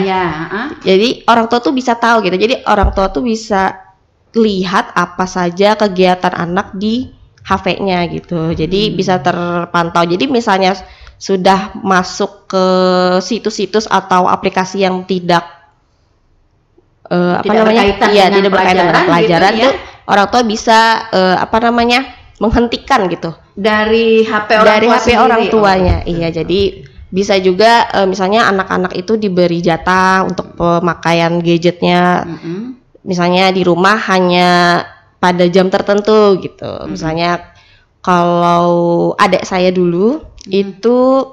Jadi orang tua tuh bisa tahu gitu. Jadi orang tua tuh bisa lihat apa saja kegiatan anak di HP-nya gitu. Jadi bisa terpantau. Jadi misalnya sudah masuk ke situs-situs atau aplikasi yang tidak berkaitan dengan pelajaran gitu, ya? Orang tua bisa menghentikan gitu dari HP orang tuanya. Iya, jadi bisa juga misalnya anak-anak itu diberi jatah untuk pemakaian gadgetnya. Misalnya di rumah hanya pada jam tertentu gitu. Misalnya kalau adik saya dulu itu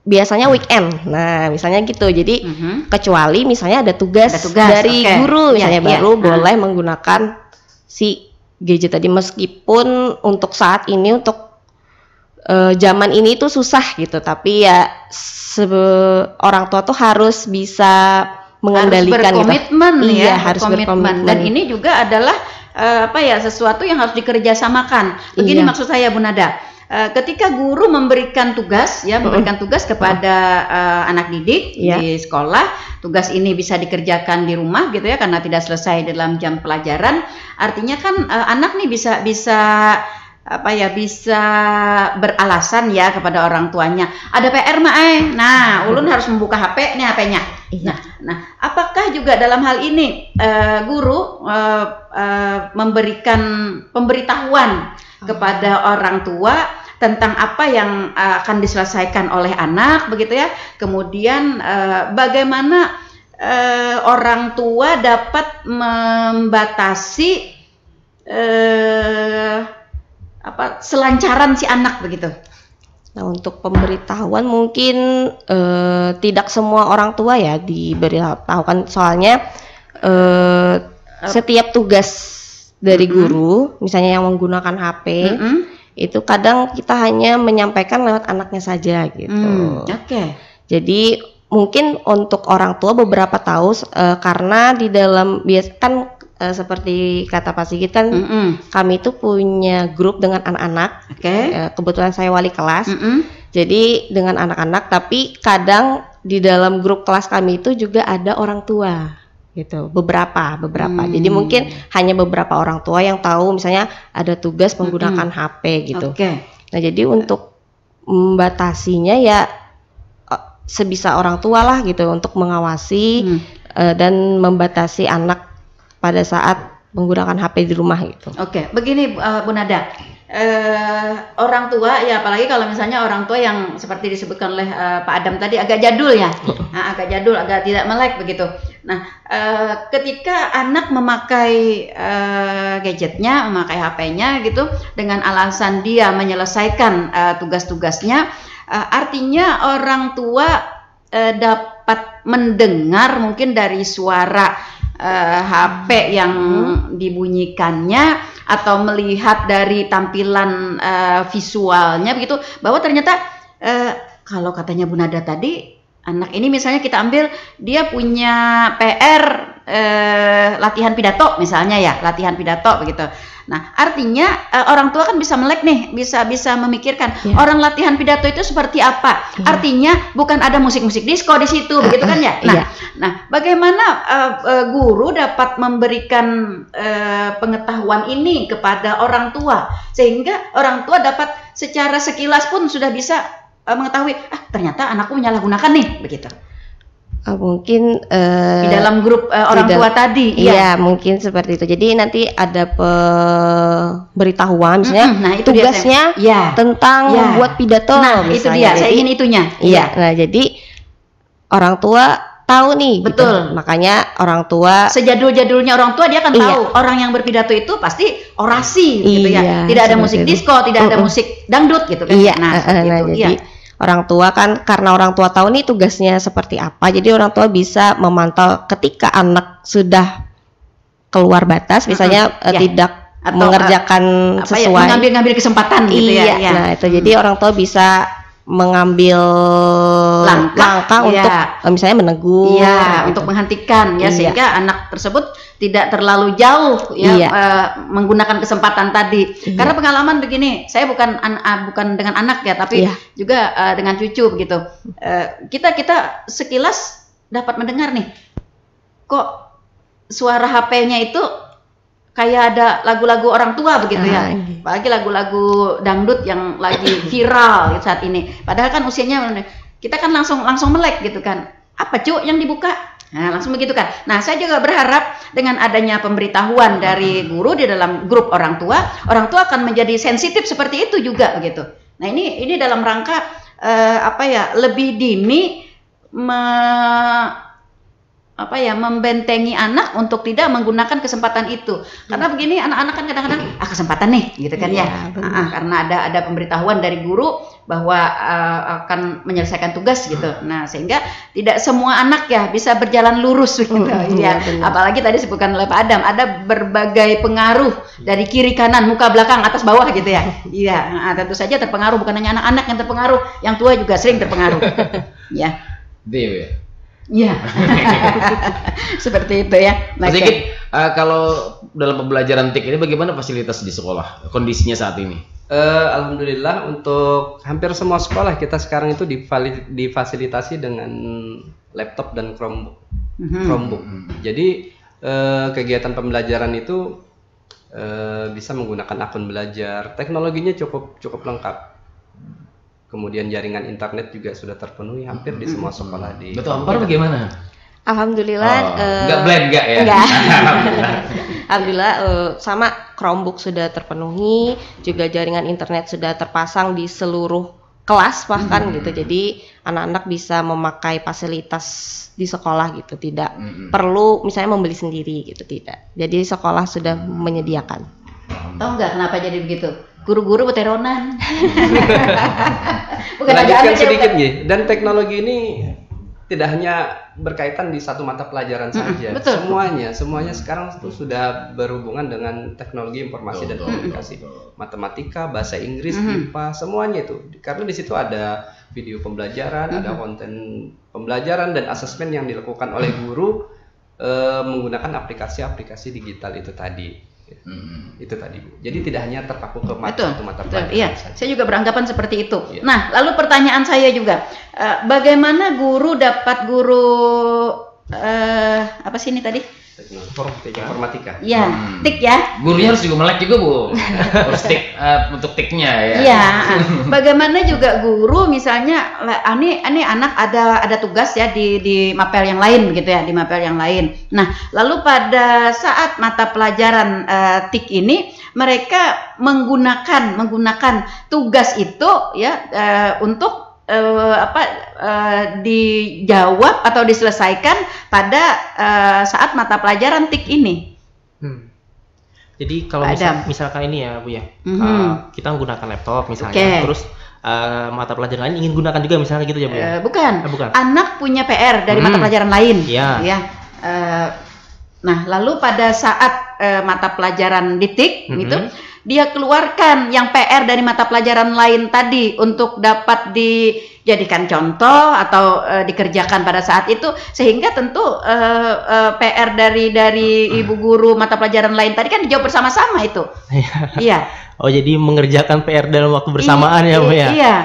biasanya weekend. Nah, misalnya gitu. Jadi kecuali misalnya ada tugas dari guru misalnya baru boleh menggunakan si gadget tadi, meskipun untuk saat ini untuk zaman ini tuh susah gitu. Tapi ya orang tua tuh harus bisa mengendalikan, harus berkomitmen gitu. Ya, harus berkomitmen. Dan ini juga adalah sesuatu yang harus dikerjasamakan. Begini maksud saya, Bu Nada. Ketika guru memberikan tugas kepada anak didik di sekolah, tugas ini bisa dikerjakan di rumah gitu ya, karena tidak selesai dalam jam pelajaran. Artinya kan anak nih bisa beralasan ya kepada orang tuanya. Ada PR nah ulun harus membuka HP, nih HP-nya. Nah, apakah juga dalam hal ini guru memberikan pemberitahuan kepada orang tua tentang apa yang akan diselesaikan oleh anak begitu ya. Kemudian bagaimana orang tua dapat membatasi selancaran si anak begitu. Nah, untuk pemberitahuan mungkin tidak semua orang tua ya diberitahukan, soalnya setiap tugas dari guru, misalnya yang menggunakan HP, itu kadang kita hanya menyampaikan lewat anaknya saja gitu. Oke. Jadi mungkin untuk orang tua beberapa tahu karena di dalam kan seperti kata Pak Sigit kan, kami itu punya grup dengan anak-anak. Kebetulan saya wali kelas, jadi dengan anak-anak. Tapi kadang di dalam grup kelas kami itu juga ada orang tua. Gitu, beberapa. Jadi mungkin hanya beberapa orang tua yang tahu misalnya ada tugas menggunakan HP gitu. Nah, jadi untuk membatasinya ya sebisa orang tua lah gitu untuk mengawasi dan membatasi anak pada saat menggunakan HP di rumah gitu. Begini Bu Nada. Orang tua ya, apalagi kalau misalnya orang tua yang seperti disebutkan oleh Pak Adam tadi agak jadul ya, agak jadul, agak tidak melek begitu. Nah, ketika anak memakai gadgetnya, memakai HP-nya gitu dengan alasan dia menyelesaikan tugas-tugasnya, artinya orang tua dapat mendengar mungkin dari suara HP yang dibunyikannya atau melihat dari tampilan visualnya begitu, bahwa ternyata kalau katanya Bu Nada tadi, anak ini misalnya kita ambil dia punya PR latihan pidato misalnya ya, latihan pidato begitu. Nah, artinya orang tua kan bisa melek nih, bisa memikirkan orang latihan pidato itu seperti apa. Artinya bukan ada musik-musik disco di situ, begitu kan ya. Nah, bagaimana guru dapat memberikan pengetahuan ini kepada orang tua sehingga orang tua dapat secara sekilas pun sudah bisa mengetahui, ternyata anakku menyalahgunakan nih, begitu. Mungkin di dalam grup orang tua tadi, iya mungkin seperti itu. Jadi nanti ada pemberitahuan, misalnya itu tugasnya tentang membuat pidato. Nah, misalnya. Itu dia, saya ingin itunya. Nah, jadi orang tua tahu nih, betul. Gitu. Makanya orang tua, sejadul-jadulnya orang tua dia akan tahu orang yang berpidato itu pasti orasi, gitu ya. Tidak ada musik disco, tidak ada musik dangdut, gitu kan. Jadi orang tua kan, karena orang tua tahu nih tugasnya seperti apa, jadi orang tua bisa memantau ketika anak sudah keluar batas, misalnya tidak atau mengerjakan sesuai, mengambil kesempatan gitu ya. Nah itu jadi orang tua bisa mengambil langkah untuk misalnya menegur, untuk menghentikan ya, sehingga anak tersebut tidak terlalu jauh menggunakan kesempatan tadi. Karena pengalaman begini, saya bukan dengan anak ya, tapi juga dengan cucu begitu. Kita sekilas dapat mendengar nih, kok suara HP-nya itu kayak ada lagu-lagu orang tua begitu ya, apalagi lagu-lagu dangdut yang lagi viral saat ini. Padahal kan usianya, kita kan langsung melek gitu kan, apa cu yang dibuka? Nah, langsung begitu kan. Nah, saya juga berharap dengan adanya pemberitahuan dari guru di dalam grup orang tua akan menjadi sensitif seperti itu juga begitu. Nah, ini dalam rangka lebih dini membentengi anak untuk tidak menggunakan kesempatan itu. Karena begini, anak-anak kan kadang-kadang kesempatan nih gitu kan karena ada pemberitahuan dari guru bahwa akan menyelesaikan tugas gitu. Nah, sehingga tidak semua anak ya bisa berjalan lurus gitu. Apalagi tadi sebutkan oleh Pak Adam, ada berbagai pengaruh dari kiri kanan, muka belakang, atas bawah gitu ya. Tentu saja terpengaruh, bukan hanya anak-anak yang terpengaruh, yang tua juga sering terpengaruh. Seperti itu ya. Mas Sigit, kalau dalam pembelajaran TIK ini bagaimana fasilitas di sekolah kondisinya saat ini? Alhamdulillah untuk hampir semua sekolah kita sekarang itu difasilitasi dengan laptop dan Chromebook. Jadi kegiatan pembelajaran itu bisa menggunakan akun belajar, teknologinya cukup lengkap. Kemudian jaringan internet juga sudah terpenuhi hampir di semua sekolah di. Betul, Ampar bagaimana? Alhamdulillah. Enggak blend enggak ya? Enggak. Alhamdulillah sama Chromebook sudah terpenuhi, juga jaringan internet sudah terpasang di seluruh kelas bahkan gitu. Jadi anak-anak bisa memakai fasilitas di sekolah gitu, tidak perlu misalnya membeli sendiri gitu, tidak. Jadi sekolah sudah menyediakan. Tahu nggak kenapa jadi begitu? Guru-guru veteronan. Bukan lanjutkan sedikit ya. Dan teknologi ini tidak hanya berkaitan di satu mata pelajaran saja. Betul. Semuanya sekarang itu sudah berhubungan dengan teknologi informasi dan komunikasi. Matematika, bahasa Inggris, IPA, semuanya itu. Karena di situ ada video pembelajaran, ada konten pembelajaran dan asesmen yang dilakukan oleh guru menggunakan aplikasi-aplikasi digital itu tadi. Itu tadi Bu. Jadi tidak hanya terpaku ke satu mata pelajaran. Iya, saya juga beranggapan seperti itu. Nah, lalu pertanyaan saya juga, bagaimana guru dapat apa sih ini tadi? Informatika. Iya, tik ya. Gurunya harus juga melek juga Bu. Harus tik untuk tiknya ya. Iya. Bagaimana juga guru misalnya, ini anak ada tugas ya di mapel yang lain gitu ya, di mapel yang lain. Nah, lalu pada saat mata pelajaran tik ini mereka menggunakan tugas itu ya untuk dijawab atau diselesaikan pada saat mata pelajaran tik ini. Jadi kalau misalkan ini ya Bu ya, kita menggunakan laptop misalnya, terus mata pelajaran lain ingin gunakan juga misalnya gitu ya Bu ya? Bukan. Anak punya PR dari mata pelajaran lain. Ya. Nah, lalu pada saat mata pelajaran di tik gitu, dia keluarkan yang PR dari mata pelajaran lain tadi untuk dapat dijadikan contoh atau dikerjakan pada saat itu, sehingga tentu PR dari ibu guru mata pelajaran lain tadi kan dijawab bersama-sama itu. Iya. Oh, jadi mengerjakan PR dalam waktu bersamaan ya Bu ya? Iya.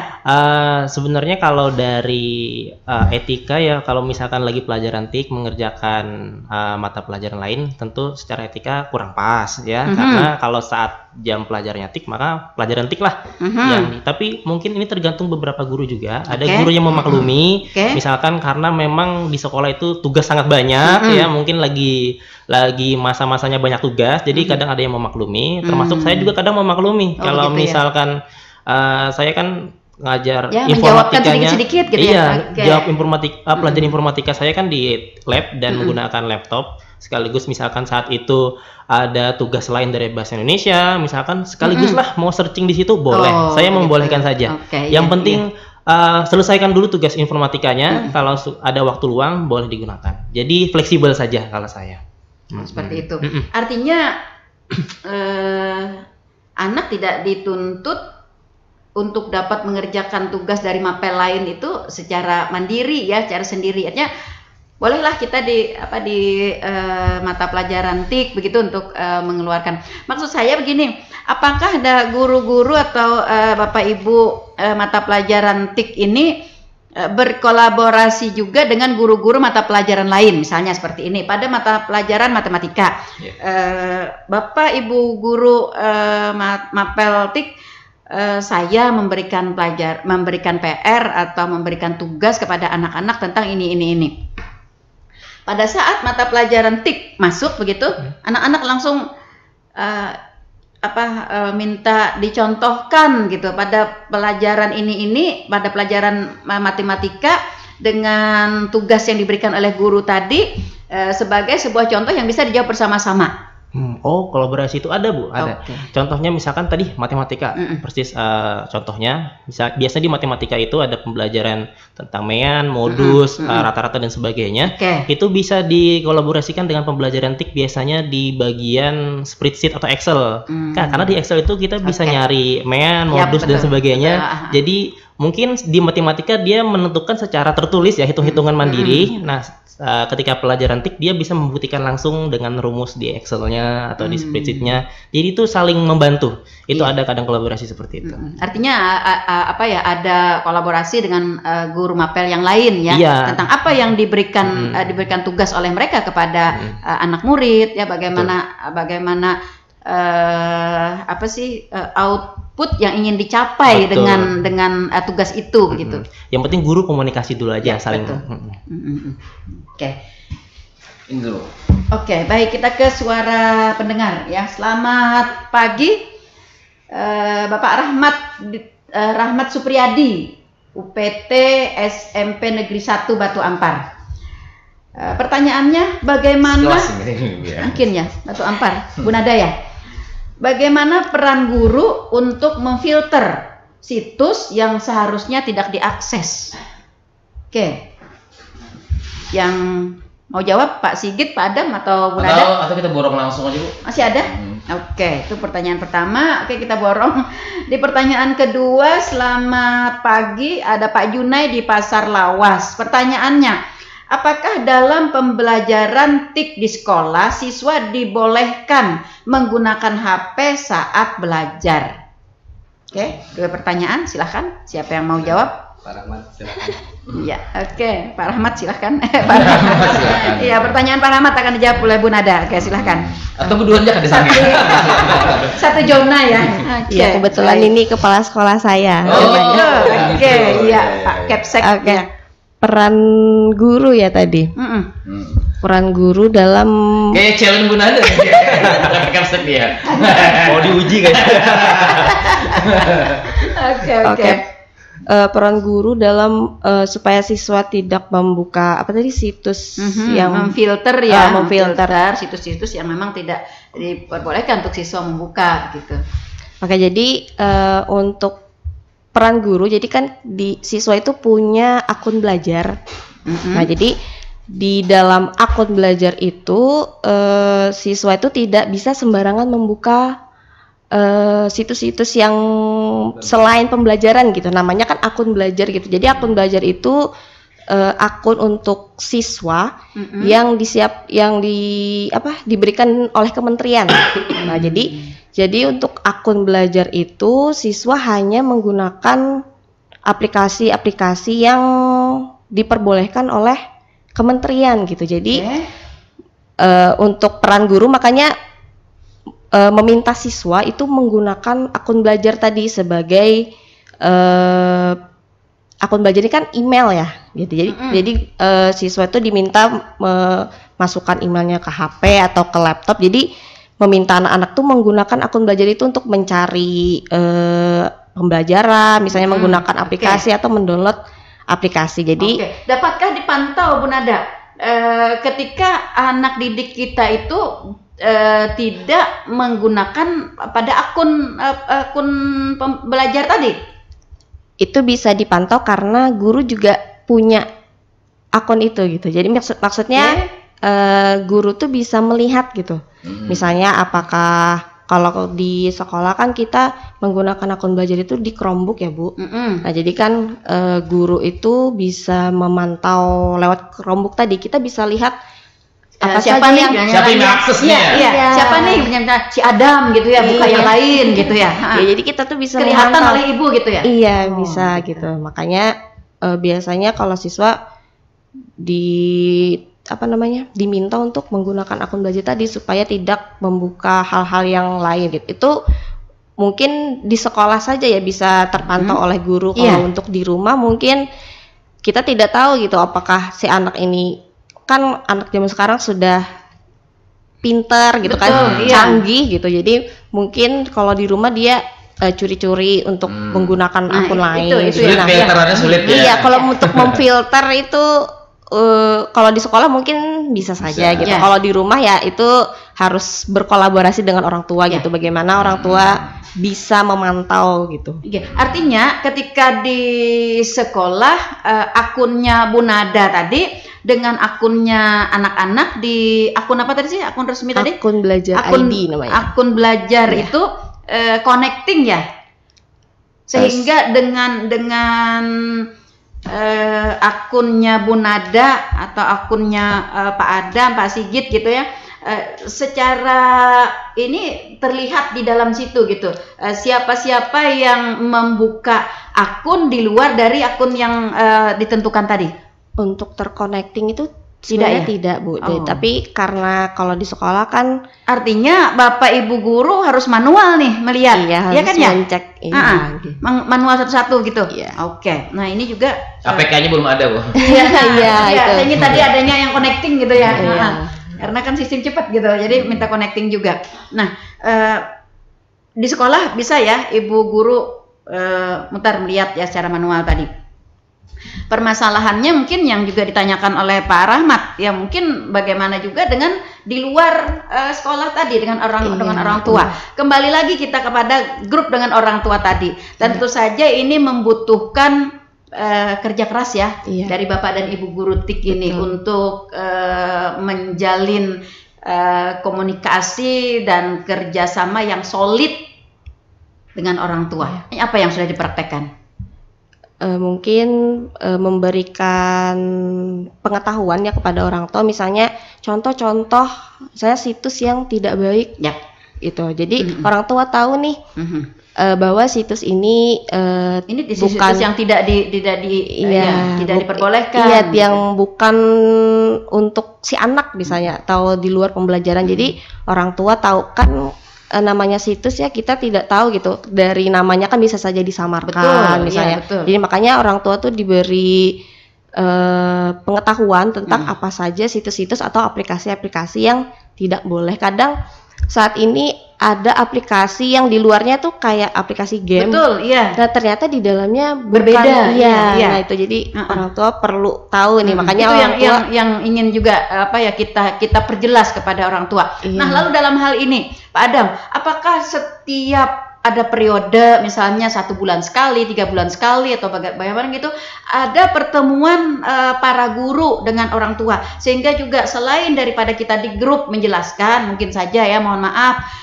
Sebenarnya kalau dari etika ya, kalau misalkan lagi pelajaran tik mengerjakan mata pelajaran lain, tentu secara etika kurang pas ya, karena kalau saat jam pelajarannya tik maka pelajaran tik lah. Tapi mungkin ini tergantung beberapa guru juga. Ada guru yang memaklumi, misalkan karena memang di sekolah itu tugas sangat banyak ya, mungkin lagi masa-masanya banyak tugas, jadi kadang ada yang memaklumi, termasuk saya juga kadang memaklumi. Kalau misalkan saya kan ngajar informatikanya, sedikit gitu jawab pelajaran informatika saya kan di lab dan menggunakan laptop, sekaligus misalkan saat itu ada tugas lain dari bahasa Indonesia, misalkan sekaligus lah mau searching di situ boleh, saya membolehkan saja. Yang penting selesaikan dulu tugas informatikanya, kalau ada waktu luang boleh digunakan. Jadi fleksibel saja kalau saya. Seperti itu. Artinya anak tidak dituntut untuk dapat mengerjakan tugas dari mapel lain itu secara mandiri ya, secara sendiri. Artinya bolehlah kita di mata pelajaran tik begitu untuk mengeluarkan. Maksud saya begini, apakah ada guru-guru atau Bapak Ibu mata pelajaran tik ini berkolaborasi juga dengan guru-guru mata pelajaran lain, misalnya seperti ini pada mata pelajaran matematika, Bapak Ibu guru mapel tik, saya memberikan PR atau memberikan tugas kepada anak-anak tentang ini. Pada saat mata pelajaran tik masuk begitu, anak-anak langsung minta dicontohkan gitu pada pelajaran ini pada pelajaran matematika dengan tugas yang diberikan oleh guru tadi sebagai sebuah contoh yang bisa dijawab bersama-sama. Oh, kolaborasi itu ada Bu, ada. Contohnya misalkan tadi matematika, persis contohnya. Biasa di matematika itu ada pembelajaran tentang mean, modus, rata-rata dan sebagainya. Itu bisa dikolaborasikan dengan pembelajaran tik biasanya di bagian spreadsheet atau Excel. Karena di Excel itu kita bisa nyari mean, modus dan sebagainya. Jadi mungkin di matematika dia menentukan secara tertulis ya, hitung-hitungan mandiri. Nah, ketika pelajaran tik dia bisa membuktikan langsung dengan rumus di Excel-nya atau di spreadsheet-nya. Jadi itu saling membantu. Itu ada kadang kolaborasi seperti itu. Artinya ada kolaborasi dengan guru mapel yang lain ya, tentang apa yang diberikan tugas oleh mereka kepada anak murid ya, bagaimana output yang ingin dicapai dengan tugas itu begitu. Yang penting guru komunikasi dulu aja, saling. Oke. Ini dulu. Oke, baik, kita ke suara pendengar ya. Selamat pagi, Bapak Rahmat Supriyadi, UPT SMP Negeri 1 Batu Ampar. Pertanyaannya, bagaimana? Mungkin ya, Batu Ampar, Bu Nada ya. Bagaimana peran guru untuk memfilter situs yang seharusnya tidak diakses? Oke, yang mau jawab Pak Sigit, Pak Adam, atau Bu Nada? Atau kita borong langsung aja, Bu? Masih ada? Oke, itu pertanyaan pertama. Oke, kita borong. Di pertanyaan kedua, selamat pagi, ada Pak Junai di Pasar Lawas. Pertanyaannya, apakah dalam pembelajaran TIK di sekolah, siswa dibolehkan menggunakan HP saat belajar? Oke, dua pertanyaan, silahkan. Siapa yang mau jawab? Pak Rahmat, silakan. Iya, oke, Pak Rahmat silahkan. Iya, pertanyaan Pak Rahmat akan dijawab oleh Bu Nada. Oke, silahkan. Atau berdua aja di sana. Satu zona ya. Iya, kebetulan ini kepala sekolah saya. Oke, iya, Pak Kepsek. Oke. Peran guru ya tadi. Peran guru dalam kayak challenge Bu Nada. Kepsek dia. Mau diuji guys. Oke. Peran guru dalam supaya siswa tidak membuka situs yang memfilter ya, memfilter situs-situs yang memang tidak diperbolehkan untuk siswa membuka gitu. Oke, jadi untuk peran guru, jadi kan di siswa itu punya akun belajar. Nah, jadi di dalam akun belajar itu siswa itu tidak bisa sembarangan membuka situs-situs yang selain pembelajaran gitu. Namanya kan akun belajar gitu. Jadi akun belajar itu akun untuk siswa yang diberikan oleh kementerian. Nah, jadi untuk akun belajar itu siswa hanya menggunakan aplikasi-aplikasi yang diperbolehkan oleh kementerian gitu. Jadi untuk peran guru makanya meminta siswa itu menggunakan akun belajar tadi sebagai akun belajar ini kan email ya gitu. Jadi siswa itu diminta memasukkan emailnya ke HP atau ke laptop. Jadi meminta anak-anak tuh menggunakan akun belajar itu untuk mencari pembelajaran, misalnya menggunakan aplikasi atau mendownload aplikasi. Jadi dapatkah dipantau Bu Nada ketika anak didik kita itu tidak menggunakan pada akun belajar tadi? Itu bisa dipantau karena guru juga punya akun itu gitu. Jadi maksudnya guru tuh bisa melihat gitu. Misalnya apakah kalau di sekolah kan kita menggunakan akun belajar itu di Chromebook ya Bu. Nah, jadi kan guru itu bisa memantau lewat Chromebook tadi. Kita bisa lihat siapa nih siapa yang aksesnya? Siapa nih si Adam gitu ya, bukan yang lain gitu ya. Jadi kita tuh bisa kelihatan oleh ibu gitu ya. Iya, bisa gitu. Makanya biasanya kalau siswa diminta untuk menggunakan akun belajar tadi supaya tidak membuka hal-hal yang lain gitu. Itu mungkin di sekolah saja ya bisa terpantau oleh guru. Kalau untuk di rumah mungkin kita tidak tahu gitu apakah si anak ini, kan anak zaman sekarang sudah pintar gitu. Betul, kan canggih gitu. Jadi mungkin kalau di rumah dia curi-curi untuk menggunakan akun lain. Itu sulit, filterannya sulit ya. Iya, kalau untuk memfilter itu kalau di sekolah mungkin bisa saja gitu. Kalau di rumah ya itu harus berkolaborasi dengan orang tua gitu. Bagaimana orang tua bisa memantau gitu. Artinya ketika di sekolah akunnya Bu Nada tadi dengan akunnya anak-anak di akun apa tadi sih? Akun resmi tadi? Akun belajar ID namanya. Akun belajar itu connecting ya. Sehingga dengan akunnya Bu Nada atau akunnya Pak Adam, Pak Sigit gitu ya, secara ini terlihat di dalam situ gitu. Siapa-siapa yang membuka akun di luar dari akun yang ditentukan tadi. Untuk terconnecting itu tidak Bu. Tapi karena kalau di sekolah kan artinya Bapak Ibu guru harus manual nih melihat. Iya kan ya? Mencek manual satu-satu gitu. Oke. Nah, ini juga APK-nya belum ada, Bu. Iya, ini tadi adanya yang connecting gitu ya. Karena kan sistem cepat gitu, jadi minta connecting juga. Nah, di sekolah bisa ya Ibu Guru mutar melihat ya secara manual tadi. Permasalahannya mungkin yang juga ditanyakan oleh Pak Rahmat ya, mungkin bagaimana juga dengan di luar sekolah tadi dengan orang tua. Kembali lagi kita kepada grup dengan orang tua tadi. Tentu saja ini membutuhkan kerja keras ya dari Bapak dan Ibu Guru TIK ini untuk menjalin komunikasi dan kerjasama yang solid dengan orang tua. Ini apa yang sudah dipraktekkan? Mungkin memberikan pengetahuan ya kepada orang tua, misalnya contoh-contoh saya situs yang tidak baik itu. Jadi orang tua tahu nih bahwa situs ini bukan situs yang tidak diperbolehkan. Yang bukan untuk si anak misalnya atau di luar pembelajaran. Jadi orang tua tahu kan namanya situs ya, kita tidak tahu gitu, dari namanya kan bisa saja disamarkan misalnya. Jadi makanya orang tua tuh diberi pengetahuan tentang apa saja situs-situs atau aplikasi-aplikasi yang tidak boleh. Kadang saat ini ada aplikasi yang di luarnya tuh kayak aplikasi game. Nah ternyata di dalamnya berbeda. Nah itu jadi orang tua perlu tahu nih, makanya itu orang tua yang ingin juga kita perjelas kepada orang tua. Nah lalu dalam hal ini Pak Adam, apakah setiap ada periode misalnya 1 bulan sekali, 3 bulan sekali atau bagaimana gitu, ada pertemuan para guru dengan orang tua, sehingga juga selain daripada kita di grup menjelaskan, mungkin saja ya mohon maaf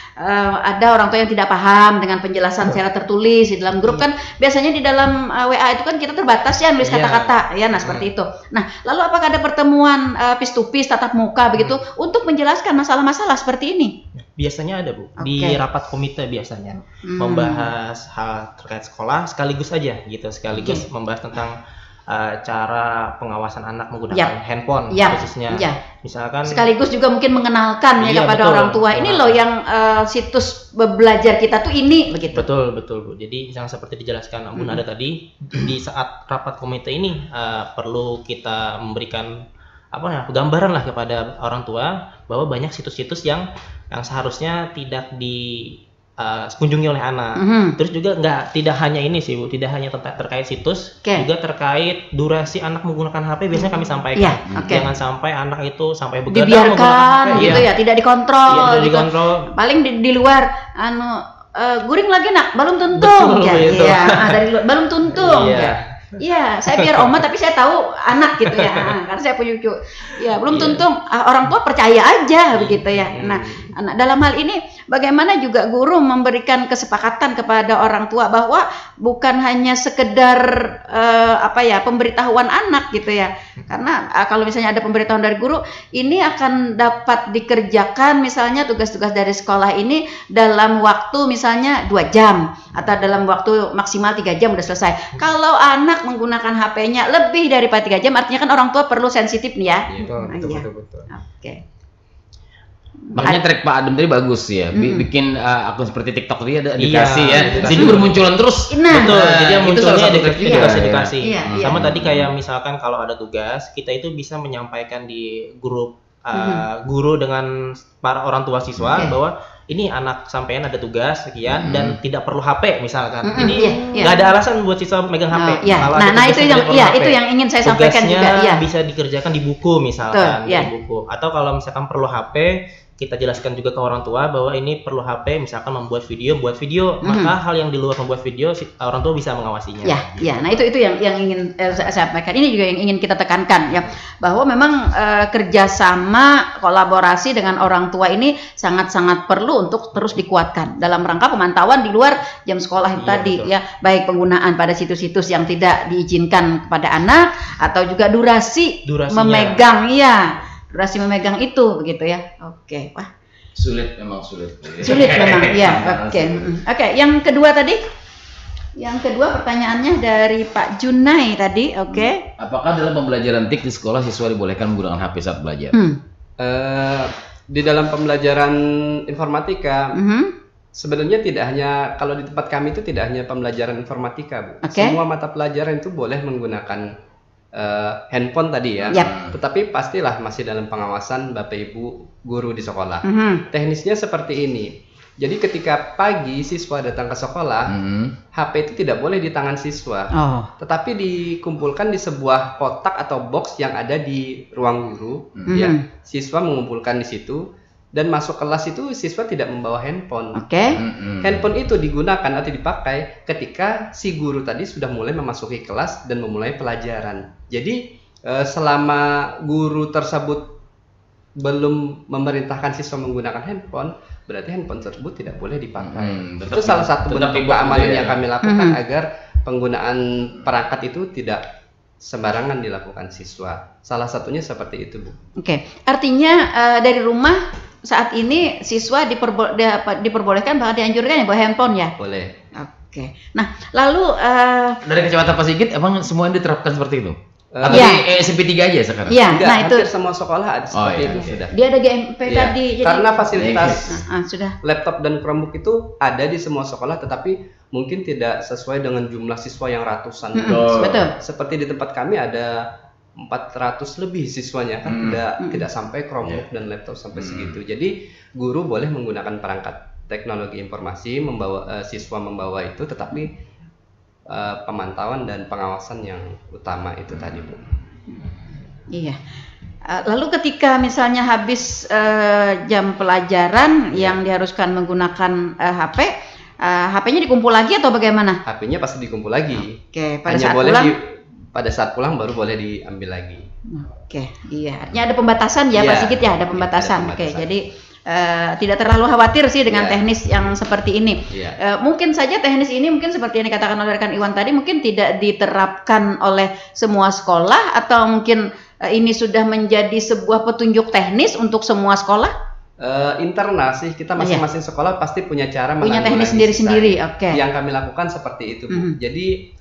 ada orang tua yang tidak paham dengan penjelasan secara tertulis di dalam grup kan biasanya di dalam WA itu kan kita terbatas ya nulis kata-kata ya, nah seperti itu. Nah lalu apakah ada pertemuan face to face tatap muka begitu untuk menjelaskan masalah-masalah seperti ini? Biasanya ada Bu, di rapat komite biasanya membahas hal terkait sekolah sekaligus aja gitu, sekaligus membahas tentang cara pengawasan anak menggunakan handphone khususnya. Misalkan sekaligus juga mungkin mengenalkan ya kepada orang tua. Ini loh yang situs belajar kita tuh ini begitu. Betul Bu. Jadi yang seperti dijelaskan Bun Nada tadi, di saat rapat komite ini perlu kita memberikan gambaran lah kepada orang tua bahwa banyak situs-situs yang seharusnya tidak dikunjungi oleh anak. Terus juga tidak hanya ini sih Bu, tidak hanya terkait situs, juga terkait durasi anak menggunakan HP biasanya kami sampaikan. Jangan sampai anak itu sampai begadang dibiarkan gitu ya, tidak dikontrol. Tidak dikontrol. Paling di luar guring lagi nak, balum tuntung. Dari luar balum tuntung. Iya, saya biar oma tapi saya tahu anak gitu ya, karena saya punya cucu. Ya, belum tuntung orang tua percaya aja begitu ya. Nah, dalam hal ini bagaimana juga guru memberikan kesepakatan kepada orang tua bahwa bukan hanya sekedar pemberitahuan anak gitu ya. Karena kalau misalnya ada pemberitahuan dari guru, ini akan dapat dikerjakan misalnya tugas-tugas dari sekolah ini dalam waktu misalnya 2 jam atau dalam waktu maksimal 3 jam udah selesai. Kalau anak menggunakan HP-nya lebih daripada 3 jam, artinya kan orang tua perlu sensitif nih ya. Betul. Oke. Makanya trik Pak Adam tadi bagus ya, bikin akun seperti TikTok tadi ada edukasi jadi bermunculan terus. Betul. Jadi yang munculnya edukasi. Sama tadi kayak misalkan kalau ada tugas, kita itu bisa menyampaikan di grup guru dengan para orang tua siswa bahwa ini anak sampean ada tugas sekian dan tidak perlu HP misalkan. Jadi nggak ada alasan buat siswa megang HP. Itu yang ingin saya sampaikan juga. Bisa dikerjakan di buku misalkan, di buku. Atau kalau misalkan perlu HP, kita jelaskan juga ke orang tua bahwa ini perlu HP, misalkan membuat video, maka hal yang di luar membuat video orang tua bisa mengawasinya. Nah itu yang ingin saya sampaikan. Ini juga yang ingin kita tekankan ya, bahwa memang kerjasama kolaborasi dengan orang tua ini sangat-sangat perlu untuk terus dikuatkan dalam rangka pemantauan di luar jam sekolah itu tadi ya, baik penggunaan pada situs-situs yang tidak diizinkan kepada anak atau juga durasinya. Durasi memegang itu begitu ya. Oke. Wah. Sulit memang. Sulit memang ya. Oke. Yang kedua tadi. Yang kedua pertanyaannya dari Pak Junai tadi. Oke. Apakah dalam pembelajaran TIK di sekolah siswa dibolehkan menggunakan HP saat belajar? Di dalam pembelajaran informatika sebenarnya tidak hanya, kalau di tempat kami itu tidak hanya pembelajaran informatika Bu. Semua mata pelajaran itu boleh menggunakan handphone tadi ya. Yap. Tetapi pastilah masih dalam pengawasan Bapak Ibu guru di sekolah. Teknisnya seperti ini. Jadi ketika pagi siswa datang ke sekolah, HP itu tidak boleh di tangan siswa, tetapi dikumpulkan di sebuah kotak atau box yang ada di ruang guru. Ya, siswa mengumpulkan di situ dan masuk kelas itu siswa tidak membawa handphone. Handphone itu digunakan atau dipakai ketika si guru tadi sudah mulai memasuki kelas dan memulai pelajaran. Jadi selama guru tersebut belum memerintahkan siswa menggunakan handphone, berarti handphone tersebut tidak boleh dipakai. Itu salah satu bentuk keamanan yang kami lakukan agar penggunaan perangkat itu tidak sembarangan dilakukan siswa. Salah satunya seperti itu, Bu. Artinya dari rumah saat ini siswa diperbolehkan, bahkan dianjurkan ya bawa handphone ya? Boleh. Nah, lalu dari Kecamatan Pak Sigit emang semua diterapkan seperti itu? Tapi SMP 3 aja sekarang? Iya, nah itu semua sekolah ada seperti itu sudah. Dia ada GMP tadi. Jadi, karena fasilitas sudah. Laptop dan Chromebook itu ada di semua sekolah, tetapi mungkin tidak sesuai dengan jumlah siswa yang ratusan. Betul. Seperti di tempat kami ada 400 lebih siswanya, kan tidak sampai Chromebook dan laptop sampai segitu. Jadi guru boleh menggunakan perangkat teknologi informasi, siswa membawa itu, tetapi pemantauan dan pengawasan yang utama itu tadi, Bu. Iya. Lalu ketika misalnya habis jam pelajaran yang diharuskan menggunakan HP, HP-nya dikumpul lagi atau bagaimana? HP-nya pasti dikumpul lagi. Pada saat pulang? Pada saat pulang baru boleh diambil lagi. Iya. Artinya ada pembatasan ya, Pak Sigit ya, ada pembatasan. Jadi tidak terlalu khawatir sih dengan teknis yang seperti ini. Mungkin saja teknis ini mungkin seperti yang dikatakan oleh rekan Iwan tadi mungkin tidak diterapkan oleh semua sekolah, atau mungkin ini sudah menjadi sebuah petunjuk teknis untuk semua sekolah. Internal sih, kita masing-masing sekolah pasti punya cara punya teknis sendiri-sendiri. Yang kami lakukan seperti itu, Bu. Jadi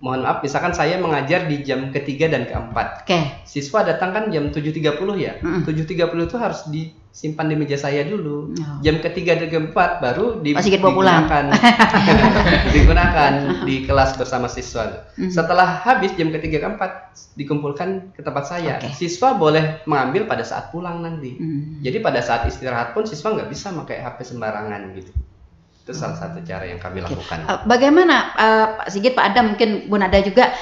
mohon maaf, misalkan saya mengajar di jam ketiga dan keempat. Siswa datang kan jam 7.30 ya. 7.30 itu harus disimpan di meja saya dulu. Jam ketiga dan keempat baru digunakan di kelas bersama siswa. Setelah habis jam ketiga keempat dikumpulkan ke tempat saya. Siswa boleh mengambil pada saat pulang nanti. Jadi pada saat istirahat pun siswa nggak bisa pakai HP sembarangan gitu. Itu salah satu cara yang kami lakukan. Bagaimana Pak Sigit, Pak Adam, mungkin Bu Nada juga,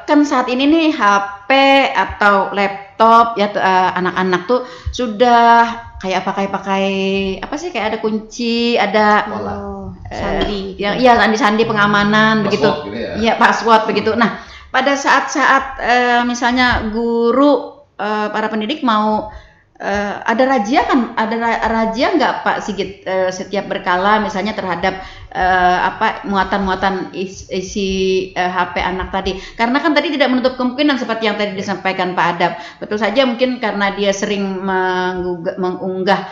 kan saat ini nih HP atau laptop ya anak-anak tuh sudah kayak pakai apa sih, kayak ada kunci, ada sandi, sandi pengamanan begitu, password begitu. Nah, pada saat-saat misalnya guru para pendidik mau ada razia kan? Ada razia nggak Pak Sigit setiap berkala misalnya terhadap muatan-muatan isi HP anak tadi? Karena kan tadi tidak menutup kemungkinan seperti yang tadi disampaikan Pak Adam. Betul saja mungkin karena dia sering mengunggah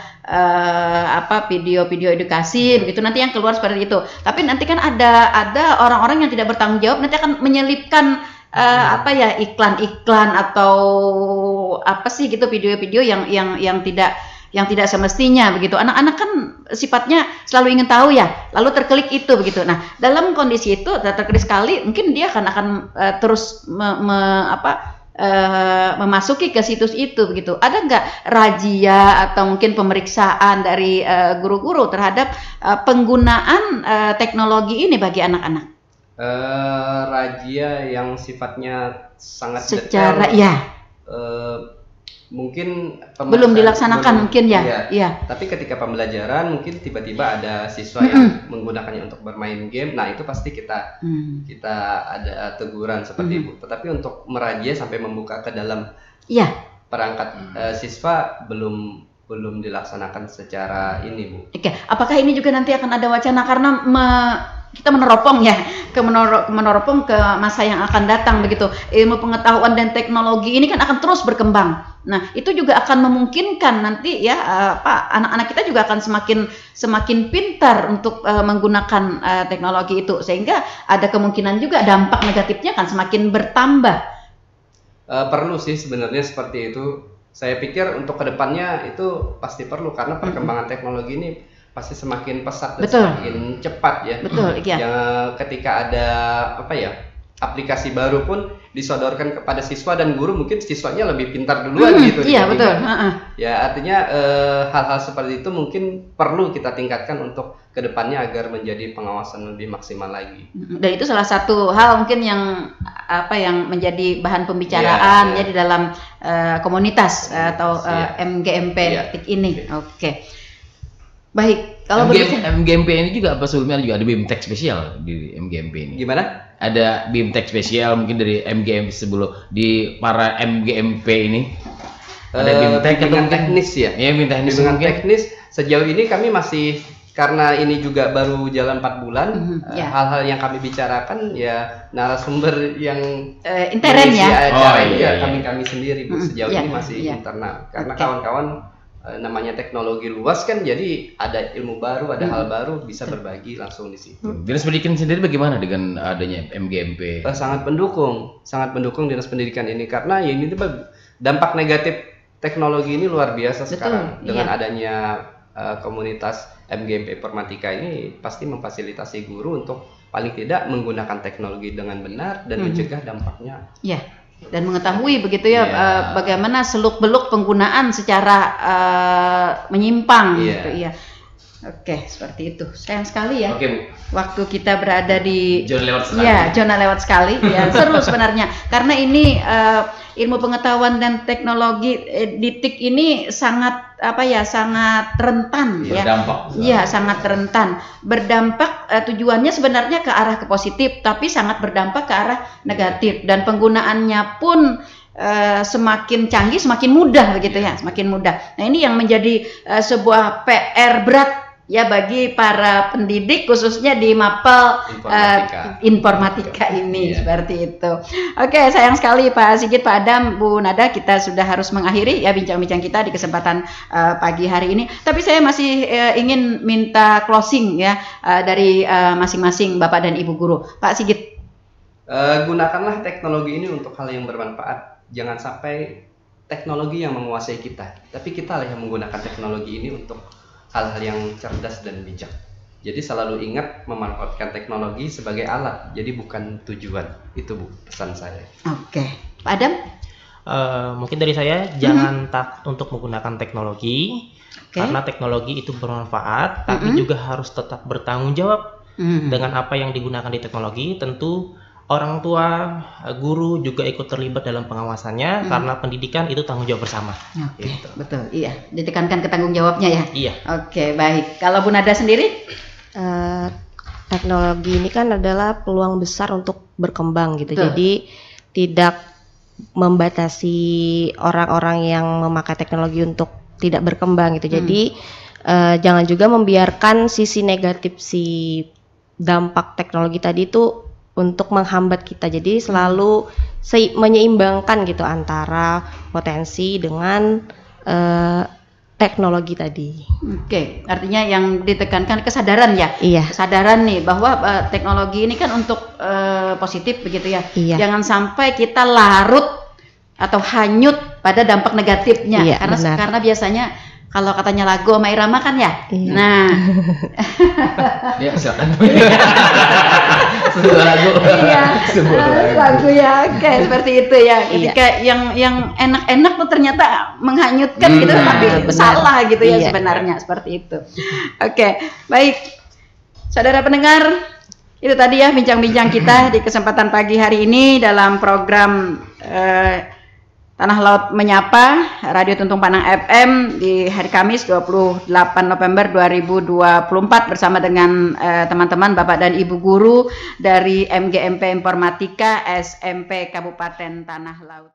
video-video edukasi begitu, nanti yang keluar seperti itu. Tapi nanti kan ada orang-orang yang tidak bertanggung jawab, nanti akan menyelipkan iklan-iklan atau apa sih gitu, video-video yang tidak semestinya begitu. Anak-anak kan sifatnya selalu ingin tahu ya, lalu terklik itu begitu. Nah, dalam kondisi itu terklik sekali, mungkin dia akan terus memasuki ke situs itu begitu. Ada nggak razia atau mungkin pemeriksaan dari guru-guru terhadap penggunaan teknologi ini bagi anak-anak? Razia yang sifatnya sangat secara detail, mungkin belum dilaksanakan mungkin ya. Tapi ketika pembelajaran mungkin tiba-tiba ada siswa yang menggunakannya untuk bermain game, nah itu pasti kita ada teguran seperti itu. Tetapi untuk merazia sampai membuka ke dalam perangkat siswa belum dilaksanakan secara ini, Bu. Apakah ini juga nanti akan ada wacana karena kita meneropong ke masa yang akan datang begitu. Ilmu pengetahuan dan teknologi ini kan akan terus berkembang. Nah, itu juga akan memungkinkan nanti ya anak-anak kita juga akan semakin pintar untuk menggunakan teknologi itu, sehingga ada kemungkinan juga dampak negatifnya akan semakin bertambah. Perlu sih sebenarnya seperti itu. Saya pikir untuk kedepannya itu pasti perlu, karena perkembangan teknologi ini pasti semakin pesat dan semakin cepat ya. Betul, iya. Yang ketika ada aplikasi baru pun disodorkan kepada siswa dan guru, mungkin siswanya lebih pintar duluan gitu. Iya betul. Ya artinya hal-hal seperti itu mungkin perlu kita tingkatkan untuk kedepannya agar menjadi pengawasan lebih maksimal lagi. Dan itu salah satu hal mungkin yang yang menjadi bahan pembicaraan ya di dalam komunitas atau MGMP ini. Oke. Baik, kalau MGMP ini juga apa sebelumnya juga ada BIMTEK spesial di MGMP ini? Gimana? Ada BIMTEK spesial mungkin dari MGMP sebelum di para MGMP ini. Ada BIMTEK atau teknis ya? Iya, BIMTEK teknis. Sejauh ini kami masih, karena ini juga baru jalan 4 bulan, hal-hal yang kami bicarakan ya narasumber yang intern ya. Kami sendiri Bu. Sejauh ini masih internal karena kawan-kawan namanya teknologi luas kan, jadi ada ilmu baru, ada hal baru, bisa berbagi langsung di situ. Dinas Pendidikan sendiri bagaimana dengan adanya MGMP? Sangat mendukung Dinas Pendidikan ini, karena ya ini dampak negatif teknologi ini luar biasa sekarang. Dengan adanya komunitas MGMP Informatika ini pasti memfasilitasi guru untuk paling tidak menggunakan teknologi dengan benar dan mencegah dampaknya. Dan mengetahui begitu ya bagaimana seluk-beluk penggunaan secara menyimpang gitu ya. Oke, seperti itu. Sayang sekali ya. Oke, Bu. Waktu kita berada di zona lewat sekali. Ya, seru sebenarnya. Karena ini ilmu pengetahuan dan teknologi di TIK ini sangat sangat rentan berdampak. Iya, sangat rentan. Berdampak tujuannya sebenarnya ke arah ke positif, tapi sangat berdampak ke arah negatif, dan penggunaannya pun semakin canggih, semakin mudah begitu ya, semakin mudah. Nah, ini yang menjadi sebuah PR berat ya bagi para pendidik, khususnya di mapel informatika ini seperti itu. Oke, sayang sekali Pak Sigit, Pak Adam, Bu Nada, kita sudah harus mengakhiri ya bincang-bincang kita di kesempatan pagi hari ini. Tapi saya masih ingin minta closing ya dari masing-masing Bapak dan Ibu guru. Pak Sigit. Gunakanlah teknologi ini untuk hal yang bermanfaat. Jangan sampai teknologi yang menguasai kita, tapi kita lah yang menggunakan teknologi ini untuk hal-hal yang cerdas dan bijak. Jadi selalu ingat memanfaatkan teknologi sebagai alat, jadi bukan tujuan. Itu Bu, pesan saya. Oke, Pak Adam? Mungkin dari saya, jangan takut untuk menggunakan teknologi, karena teknologi itu bermanfaat, tapi juga harus tetap bertanggung jawab dengan apa yang digunakan di teknologi. Tentu orang tua, guru juga ikut terlibat dalam pengawasannya, karena pendidikan itu tanggung jawab bersama. Oke, betul, iya. Ditekankan ke tanggung jawabnya ya. Iya. Oke, baik. Kalau Bu Nada sendiri? Teknologi ini kan adalah peluang besar untuk berkembang gitu. Betul. Jadi tidak membatasi orang-orang yang memakai teknologi untuk tidak berkembang gitu. Jadi jangan juga membiarkan sisi negatif si dampak teknologi tadi itu untuk menghambat kita. Jadi selalu menyeimbangkan gitu antara potensi dengan teknologi tadi. Oke, artinya yang ditekankan kesadaran ya. Iya. Kesadaran nih bahwa teknologi ini kan untuk positif begitu ya. Iya. Jangan sampai kita larut atau hanyut pada dampak negatifnya. Iya, karena biasanya kalau katanya lagu sama Irama kan ya. Iya. Nah. Ya, silakan. Sebuah lagu. Iya. Lagu ya. Oke, seperti itu ya. Ketika yang enak-enak tuh ternyata menghanyutkan gitu, tapi salah gitu ya sebenarnya, seperti itu. Oke, baik. Saudara pendengar, itu tadi ya bincang-bincang kita di kesempatan pagi hari ini dalam program Tanah Laut Menyapa, Radio Tuntung Panang FM di hari Kamis 28 November 2024 bersama dengan teman-teman Bapak dan Ibu guru dari MGMP Informatika SMP Kabupaten Tanah Laut.